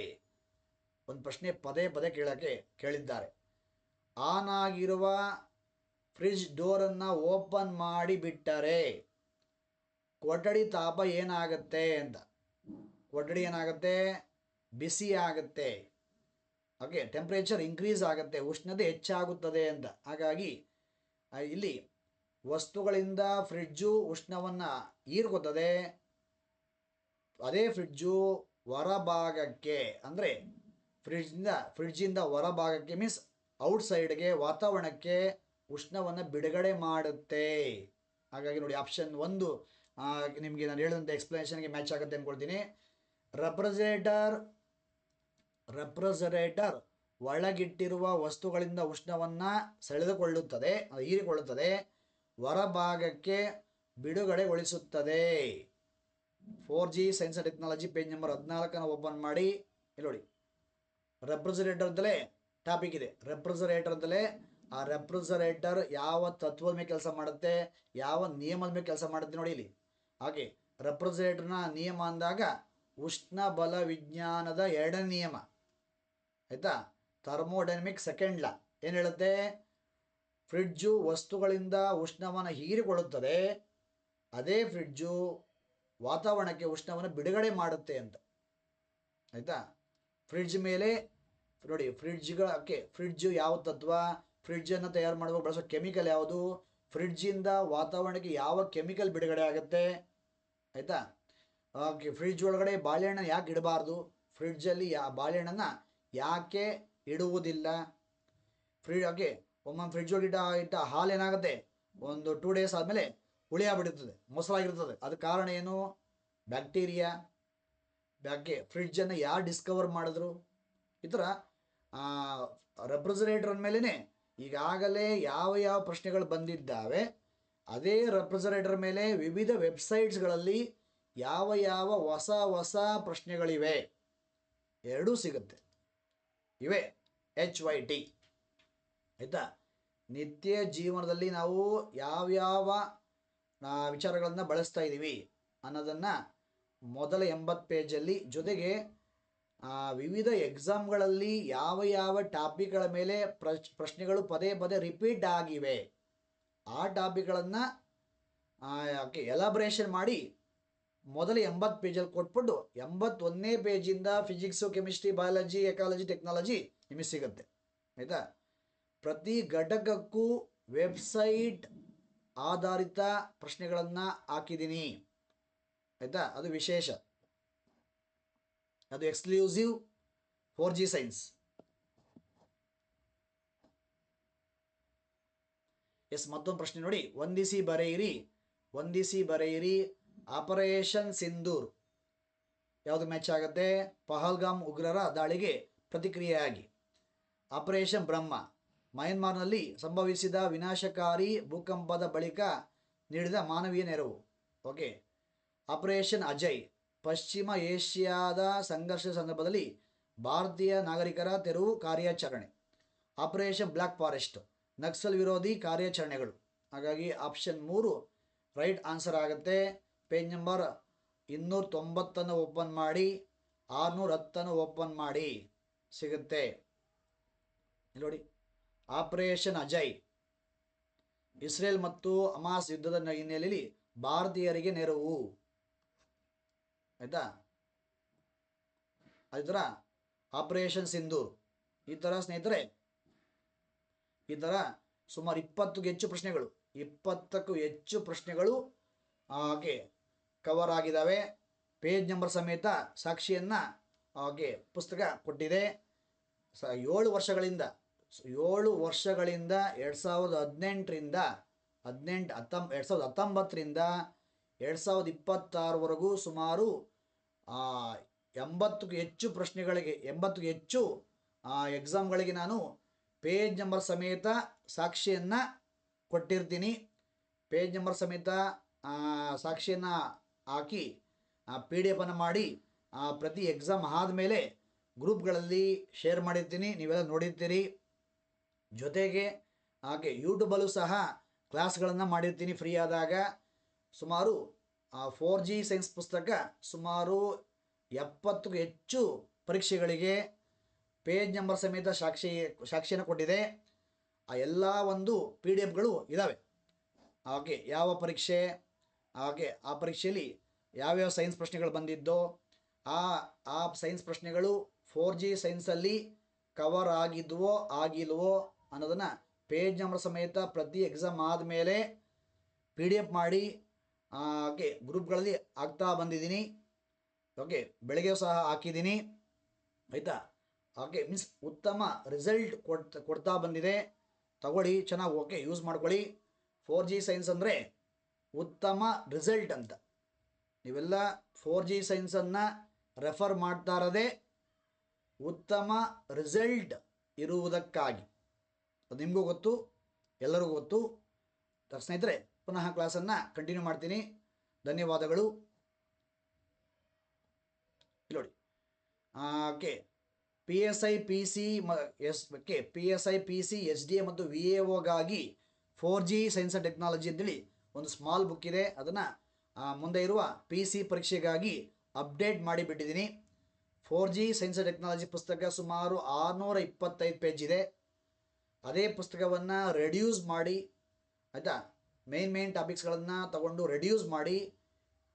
ಒಂದು ಪ್ರಶ್ನೆ ಪದೇ ಪದೇ ಕೇಳಿದ್ದಾರೆ. ಆನ್ ಆಗಿರುವ ಫ್ರಿಡ್ಜ್ ಡೋರನ್ನು ಓಪನ್ ಮಾಡಿ ಬಿಟ್ಟರೆ ಕೊಠಡಿ ತಾಪ ಏನಾಗುತ್ತೆ ಅಂತ. ಕೊಠಡಿ ಏನಾಗುತ್ತೆ? ಬಿಸಿ ಆಗುತ್ತೆ. ಓಕೆ, ಟೆಂಪ್ರೇಚರ್ ಇನ್ಕ್ರೀಸ್ ಆಗುತ್ತೆ, ಉಷ್ಣತೆ ಹೆಚ್ಚಾಗುತ್ತದೆ ಅಂತ. ಹಾಗಾಗಿ ಇಲ್ಲಿ ವಸ್ತುಗಳಿಂದ ಫ್ರಿಡ್ಜು ಉಷ್ಣವನ್ನು ಹೀರ್ಕೋತದೆ. ಅದೇ ಫ್ರಿಡ್ಜು ಹೊರಭಾಗಕ್ಕೆ ಅಂದರೆ ಫ್ರಿಡ್ಜಿಂದ ಹೊರಭಾಗಕ್ಕೆ ಮೀನ್ಸ್ ಔಟ್ಸೈಡ್ಗೆ ವಾತಾವರಣಕ್ಕೆ ಉಷ್ಣವನ್ನು ಬಿಡುಗಡೆ ಮಾಡುತ್ತೆ. ಹಾಗಾಗಿ ನೋಡಿ, ಆಪ್ಷನ್ 1 ನಿಮಗೆ ನಾನು ಹೇಳಿದಂಥ ಎಕ್ಸ್ಪ್ಲನೇಷನ್ಗೆ ಮ್ಯಾಚ್ ಆಗುತ್ತೆ ಅಂದ್ಕೊಳ್ತೀನಿ. ರೆಫ್ರಿಜರೇಟರ್ ಒಳಗಿಟ್ಟಿರುವ ವಸ್ತುಗಳಿಂದ ಉಷ್ಣವನ್ನು ಸೆಳೆದುಕೊಳ್ಳುತ್ತದೆ, ಹೀರಿಕೊಳ್ಳುತ್ತದೆ, ಹೊರಭಾಗಕ್ಕೆ ಬಿಡುಗಡೆಗೊಳಿಸುತ್ತದೆ. 4G science and technology page number 14 open ಮಾಡಿ. ಇಲ್ಲಿ ನೋಡಿ, ರೆಫ್ರಿಜರೇಟರ್ ಅಂತಲೇ ಟಾಪಿಕ್ ಇದೆ. ರೆಫ್ರಿಜರೇಟರ್ ಅಂತಲೇ ಆ ರೆಫ್ರಿಜರೇಟರ್ ಯಾವ ತತ್ವದ ಮೇಲೆ ಕೆಲಸ ಮಾಡುತ್ತೆ, ಯಾವ ನಿಯಮದ ಮೇಲೆ ಕೆಲಸ ಮಾಡುತ್ತೆ ನೋಡಿ ಇಲ್ಲಿ. ಹಾಗೆ ರೆಫ್ರಿಜರೇಟರ್ನ ನಿಯಮ ಅಂದಾಗ ಉಷ್ಣ ಬಲ ವಿಜ್ಞಾನದ 2ನೇ ನಿಯಮ, ಆಯಿತಾ? ಥರ್ಮೋಡೈನಮಿಕ್ ಸೆಕೆಂಡ್ ಲಾ ಏನು ಹೇಳುತ್ತೆ? ಫ್ರಿಡ್ಜು ವಸ್ತುಗಳಿಂದ ಉಷ್ಣವನ್ನು ಹೀರಿಕೊಳ್ಳುತ್ತದೆ, ಅದೇ ಫ್ರಿಡ್ಜು ವಾತಾವರಣಕ್ಕೆ ಉಷ್ಣವನ್ನು ಬಿಡುಗಡೆ ಮಾಡುತ್ತೆ ಅಂತ. ಆಯಿತಾ? ಫ್ರಿಡ್ಜ್ ಮೇಲೆ ನೋಡಿ, ಫ್ರಿಡ್ಜು ಯಾವ ತತ್ವ, ಫ್ರಿಡ್ಜನ್ನು ತಯಾರು ಮಾಡುವಾಗ ಬಳಸೋ ಕೆಮಿಕಲ್ ಯಾವುದು, ಫ್ರಿಡ್ಜಿಂದ ವಾತಾವರಣಕ್ಕೆ ಯಾವ ಕೆಮಿಕಲ್ ಬಿಡುಗಡೆ ಆಗುತ್ತೆ. ಆಯಿತಾ? ಓಕೆ, ಫ್ರಿಡ್ಜ್ ಒಳಗಡೆ ಬಾಳೆಹಣ್ಣನ್ನು ಯಾಕೆ ಇಡಬಾರ್ದು, ಫ್ರಿಡ್ಜಲ್ಲಿ ಬಾಳೆಹಣ್ಣನ್ನು ಯಾಕೆ ಇಡುವುದಿಲ್ಲ. ಓಕೆ, ಒಮ್ಮೊಮ್ಮೆ ಫ್ರಿಡ್ಜ್ ಒಳಗೆ ಇಟ್ಟ ಹಾಲು ಏನಾಗುತ್ತೆ, ಒಂದು 2 ಡೇಸ್ ಆದಮೇಲೆ ಹುಳಿಯಾಗ್ಬಿಡುತ್ತದೆ, ಮೊಸರಾಗಿರ್ತದೆ. ಅದಕ್ಕೆ ಕಾರಣ ಏನು? ಬ್ಯಾಕ್ಟೀರಿಯಾ. ಫ್ರಿಡ್ಜನ್ನು ಯಾರು ಡಿಸ್ಕವರ್ ಮಾಡಿದ್ರು? ಈ ಥರ ರೆಫ್ರಿಜರೇಟರ್ ಅಂದಮೇಲೆ ಈಗಾಗಲೇ ಯಾವ ಯಾವ ಪ್ರಶ್ನೆಗಳು ಬಂದಿದ್ದಾವೆ, ಅದೇ ರೆಫ್ರಿಜರೇಟರ್ ಮೇಲೆ ವಿವಿಧ ವೆಬ್ಸೈಟ್ಸ್ಗಳಲ್ಲಿ ಯಾವ ಯಾವ ಹೊಸ ಹೊಸ ಪ್ರಶ್ನೆಗಳಿವೆ ಎರಡೂ ಸಿಗುತ್ತೆ. ಇವೆ HYT. ಆಯಿತಾ? ನಿತ್ಯ ಜೀವನದಲ್ಲಿ ನಾವು ಯಾವ್ಯಾವ ವಿಚಾರಗಳನ್ನು ಬಳಸ್ತಾ ಇದ್ದೀವಿ ಅನ್ನೋದನ್ನು ಮೊದಲ 80 ಪೇಜಲ್ಲಿ, ಜೊತೆಗೆ ವಿವಿಧ ಎಕ್ಸಾಮ್ಗಳಲ್ಲಿ ಯಾವ ಯಾವ ಟಾಪಿಕ್ಗಳ ಮೇಲೆ ಪ್ರಶ್ನೆಗಳು ಪದೇ ಪದೇ ರಿಪೀಟ್ ಆಗಿವೆ ಆ ಟಾಪಿಕ್ಗಳನ್ನು ಎಲಾಬ್ರೇಷನ್ ಮಾಡಿ ಮೊದಲ 80 ಪೇಜಲ್ಲಿ ಕೊಟ್ಬಿಟ್ಟು 81ನೇ ಪೇಜಿಂದ physics, chemistry, biology, ecology, technology ನಿಮಗೆ ಸಿಗುತ್ತೆ. ಆಯಿತಾ? ಪ್ರತಿ ಘಟಕಕ್ಕೂ ವೆಬ್ಸೈಟ್ ಆಧಾರಿತ ಪ್ರಶ್ನೆಗಳನ್ನು ಹಾಕಿದ್ದೀನಿ. ಆಯಿತಾ? ಅದು ವಿಶೇಷ, ಅದು ಎಕ್ಸ್ಕ್ಲೂಸಿವ್ 4G ಸೈನ್ಸ್. ಮತ್ತೊಂದು ಪ್ರಶ್ನೆ ನೋಡಿ, ಹೊಂದಿಸಿ ಬರೆಯಿರಿ. ಆಪರೇಷನ್ ಸಿಂಧೂರ್ ಯಾವುದು ಮ್ಯಾಚ್ ಆಗುತ್ತೆ? ಪಹಲ್ಗಾಮ್ ಉಗ್ರರ ದಾಳಿಗೆ ಪ್ರತಿಕ್ರಿಯೆಯಾಗಿ. ಆಪರೇಷನ್ ಬ್ರಹ್ಮ, ಮಯನ್ಮಾರ್ನಲ್ಲಿ ಸಂಭವಿಸಿದ ವಿನಾಶಕಾರಿ ಭೂಕಂಪದ ಬಳಿಕ ನೀಡಿದ ಮಾನವೀಯ ನೆರವು. ಓಕೆ. ಆಪರೇಷನ್ ಅಜಯ್, ಪಶ್ಚಿಮ ಏಷ್ಯಾದ ಸಂಘರ್ಷದ ಸಂದರ್ಭದಲ್ಲಿ ಭಾರತೀಯ ನಾಗರಿಕರ ತೆರವು ಕಾರ್ಯಾಚರಣೆ. ಆಪರೇಷನ್ ಬ್ಲ್ಯಾಕ್ ಫಾರೆಸ್ಟ್, ನಕ್ಸಲ್ ವಿರೋಧಿ ಕಾರ್ಯಾಚರಣೆಗಳು. ಹಾಗಾಗಿ ಆಪ್ಷನ್ 3 ರೈಟ್ ಆನ್ಸರ್ ಆಗುತ್ತೆ. ಪೇಜ್ ನಂಬರ್ 290 ಓಪನ್ ಮಾಡಿ, 610 ಓಪನ್ ಮಾಡಿ, ಸಿಗುತ್ತೆ ನೋಡಿ. ಆಪರೇಷನ್ ಅಜಯ್, ಇಸ್ರೇಲ್ ಮತ್ತು ಹಮಾಸ್ ಯುದ್ಧದ ಹಿನ್ನೆಲೆಯಲ್ಲಿ ಭಾರತೀಯರಿಗೆ ನೆರವು. ಆಯಿತಾ? ಅದೇ ಥರ ಆಪರೇಷನ್ ಸಿಂಧೂರ್. ಈ ಥರ ಸ್ನೇಹಿತರೆ, ಈ ಥರ ಸುಮಾರು 20ಕ್ಕೂ ಹೆಚ್ಚು ಪ್ರಶ್ನೆಗಳು ಹಾಗೆ ಕವರ್ ಆಗಿದ್ದಾವೆ. ಪೇಜ್ ನಂಬರ್ ಸಮೇತ ಸಾಕ್ಷಿಯನ್ನು ಹಾಗೆ ಪುಸ್ತಕ ಕೊಟ್ಟಿದೆ. 7 ವರ್ಷಗಳಿಂದ 2018ರಿಂದ 2019ರಿಂದ 2026ವರೆಗೂ ಸುಮಾರು 80ಕ್ಕೂ ಹೆಚ್ಚು ಎಕ್ಸಾಮ್ಗಳಿಗೆ ನಾನು ಪೇಜ್ ನಂಬರ್ ಸಮೇತ ಸಾಕ್ಷಿಯನ್ನು ಕೊಟ್ಟಿರ್ತೀನಿ. ಪೇಜ್ ನಂಬರ್ ಸಮೇತ ಸಾಕ್ಷಿಯನ್ನು ಹಾಕಿ PDF ಅನ್ನು ಮಾಡಿ ಪ್ರತಿ ಎಕ್ಸಾಮ್ ಆದಮೇಲೆ ಗ್ರೂಪ್ಗಳಲ್ಲಿ ಶೇರ್ ಮಾಡಿರ್ತೀನಿ, ನೀವೆಲ್ಲ ನೋಡಿರ್ತೀರಿ. ಜೊತೆಗೆ ಹಾಗೆ ಯೂಟ್ಯೂಬಲ್ಲೂ ಸಹ ಕ್ಲಾಸ್ಗಳನ್ನು ಮಾಡಿರ್ತೀನಿ ಫ್ರೀ ಆದಾಗ. ಸುಮಾರು 4G ಸೈನ್ಸ್ ಪುಸ್ತಕ ಸುಮಾರು 70ಕ್ಕೂ ಹೆಚ್ಚು ಪರೀಕ್ಷೆಗಳಿಗೆ ಪೇಜ್ ನಂಬರ್ ಸಮೇತ ಸಾಕ್ಷಿಯನ್ನು ಕೊಟ್ಟಿದೆ. ಆ ಎಲ್ಲ ಒಂದು PDF ಇದ್ದಾವೆ. ಹಾಗೆ ಯಾವ ಪರೀಕ್ಷೆ, ಹಾಗೆ ಆ ಪರೀಕ್ಷೆಯಲ್ಲಿ ಯಾವ್ಯಾವ ಸೈನ್ಸ್ ಪ್ರಶ್ನೆಗಳು ಬಂದಿದ್ದೋ ಆ ಸೈನ್ಸ್ ಪ್ರಶ್ನೆಗಳು 4G ಸೈನ್ಸಲ್ಲಿ ಕವರ್ ಆಗಿಲ್ವೋ ಅನ್ನೋದನ್ನು ಪೇಜ್ ನಂಬರ್ ಸಮೇತ ಪ್ರತಿ ಎಕ್ಸಾಮ್ ಆದಮೇಲೆ PDF ಮಾಡಿ ಹಾಗೆ ಗ್ರೂಪ್ಗಳಲ್ಲಿ ಹಾಕ್ತಾ ಬಂದಿದ್ದೀನಿ. ಓಕೆ, ಬೆಳಗ್ಗೆ ಸಹ ಹಾಕಿದ್ದೀನಿ. ಆಯಿತಾ? ಓಕೆ, ಮೀನ್ಸ್ ಉತ್ತಮ ರಿಸಲ್ಟ್ ಕೊಡ್ತಾ ಬಂದಿದೆ. ತಗೊಳ್ಳಿ, ಚೆನ್ನಾಗಿ ಓಕೆ ಯೂಸ್ ಮಾಡ್ಕೊಳ್ಳಿ. 4G ಸೈನ್ಸ್ ಅಂದರೆ ಉತ್ತಮ ರಿಸಲ್ಟ್ ಅಂತ. ನೀವೆಲ್ಲ 4G ಸೈನ್ಸನ್ನು ರೆಫರ್ ಮಾಡ್ತಾ ಇರೋದೇ ಉತ್ತಮ ರಿಸಲ್ಟ್ ಇರುವುದಕ್ಕಾಗಿ. ಅದು ನಿಮಗೂ ಗೊತ್ತು, ಎಲ್ಲರಿಗೂ ಗೊತ್ತು. ಸ್ನೇಹಿತರೆ, ಪುನಃ ಕ್ಲಾಸನ್ನು ಕಂಟಿನ್ಯೂ ಮಾಡ್ತೀನಿ. ಧನ್ಯವಾದಗಳು. ನೋಡಿ, ಓಕೆ, PSI PC SDA ಮತ್ತು VAOಗಾಗಿ 4G ಸೈನ್ಸ್ ಆ್ಯಂಡ್ ಟೆಕ್ನಾಲಜಿ ಅಂತೇಳಿ ಒಂದು ಸ್ಮಾಲ್ ಬುಕ್ ಇದೆ. ಅದನ್ನು ಮುಂದೆ ಇರುವ PC ಪರೀಕ್ಷೆಗಾಗಿ ಅಪ್ಡೇಟ್ ಮಾಡಿಬಿಟ್ಟಿದ್ದೀನಿ. 4G ಸೈನ್ಸ್ ಆ್ಯಂಡ್ ಟೆಕ್ನಾಲಜಿ ಪುಸ್ತಕ ಸುಮಾರು 625 ಪೇಜ್ ಇದೆ. ಅದೇ ಪುಸ್ತಕವನ್ನು ರೆಡ್ಯೂಸ್ ಮಾಡಿ, ಆಯಿತಾ, ಮೇನ್ ಟಾಪಿಕ್ಸ್ಗಳನ್ನು ತಗೊಂಡು ರೆಡ್ಯೂಸ್ ಮಾಡಿ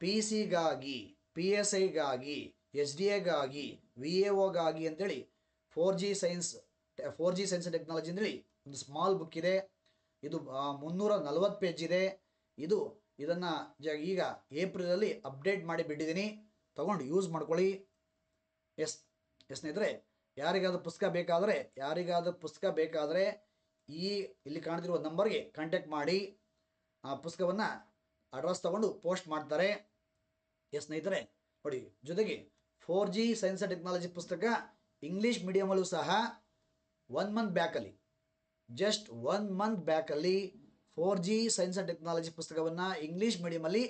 ಪಿ ಸಿಗಾಗಿ, ಪಿ ಎಸ್ ಐಗಾಗಿ, ಎಸ್ ಡಿ ಎಗಾಗಿ, ವಿ ಎ ಒಗಾಗಿ ಅಂತೇಳಿ 4G ಸೈನ್ಸ್ ಆ್ಯಂಡ್ ಟೆಕ್ನಾಲಜಿ ಅಂತೇಳಿ ಒಂದು ಸ್ಮಾಲ್ ಬುಕ್ ಇದೆ. ಇದು 340 ಪೇಜ್ ಇದೆ. ಇದನ್ನು ಈಗ ಏಪ್ರಿಲಲ್ಲಿ ಅಪ್ಡೇಟ್ ಮಾಡಿ ಬಿಟ್ಟಿದ್ದೀನಿ, ತಗೊಂಡು ಯೂಸ್ ಮಾಡ್ಕೊಳ್ಳಿ. ಎಸ್ ಸ್ನೇಹಿತರೆ, ಯಾರಿಗಾದ್ರೂ ಪುಸ್ತಕ ಬೇಕಾದರೆ ಇಲ್ಲಿ ಕಾಣ್ತಿರುವ ನಂಬರ್ಗೆ ಕಾಂಟ್ಯಾಕ್ಟ್ ಮಾಡಿ. ಆ ಪುಸ್ತಕವನ್ನು ಅಡ್ರೆಸ್ ತಗೊಂಡು ಪೋಸ್ಟ್ ಮಾಡ್ತಾರೆ. ಸ್ನೇಹಿತರೆ ನೋಡಿ, ಜೊತೆಗೆ 4G ಸೈನ್ಸ್ ಆ್ಯಂಡ್ ಟೆಕ್ನಾಲಜಿ ಪುಸ್ತಕ ಇಂಗ್ಲೀಷ್ ಮೀಡಿಯಮಲ್ಲೂ ಸಹ 1 ಮಂತ್ ಬ್ಯಾಕಲ್ಲಿ, ಜಸ್ಟ್ 1 ಮಂತ್ ಬ್ಯಾಕಲ್ಲಿ 4G ಸೈನ್ಸ್ ಆ್ಯಂಡ್ ಟೆಕ್ನಾಲಜಿ ಪುಸ್ತಕವನ್ನು ಇಂಗ್ಲೀಷ್ ಮೀಡಿಯಮಲ್ಲಿ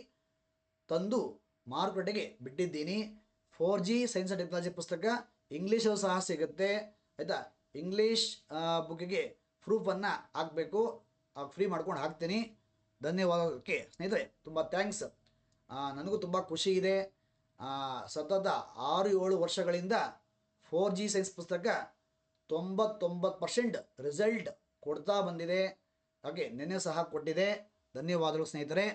ತಂದು ಮಾರುಕಟ್ಟೆಗೆ ಬಿಟ್ಟಿದ್ದೀನಿ. 4G ಸೈನ್ಸ್ ಆ್ಯಂಡ್ ಟೆಕ್ನಾಲಜಿ ಪುಸ್ತಕ ಇಂಗ್ಲೀಷಲ್ಲೂ ಸಹ ಸಿಗುತ್ತೆ, ಆಯಿತಾ. ಇಂಗ್ಲೀಷ್ ಬುಕ್ಕಿಗೆ ಪ್ರೂಫನ್ನು ಹಾಕಬೇಕು, ಫ್ರೀ ಮಾಡ್ಕೊಂಡು ಹಾಕ್ತೀನಿ. ಧನ್ಯವಾದಕ್ಕೆ ಸ್ನೇಹಿತರೆ, ತುಂಬ ಥ್ಯಾಂಕ್ಸ್. ನನಗೂ ತುಂಬ ಖುಷಿ ಇದೆ. ಸತತ 6-7 ವರ್ಷಗಳಿಂದ 4G ಸೈನ್ಸ್ ಪುಸ್ತಕ 99% ರಿಸಲ್ಟ್ ಕೊಡ್ತಾ ಬಂದಿದೆ. ಹಾಗೆ ನೆನ್ನೆ ಸಹ ಕೊಟ್ಟಿದೆ. ಧನ್ಯವಾದಗಳು ಸ್ನೇಹಿತರೆ.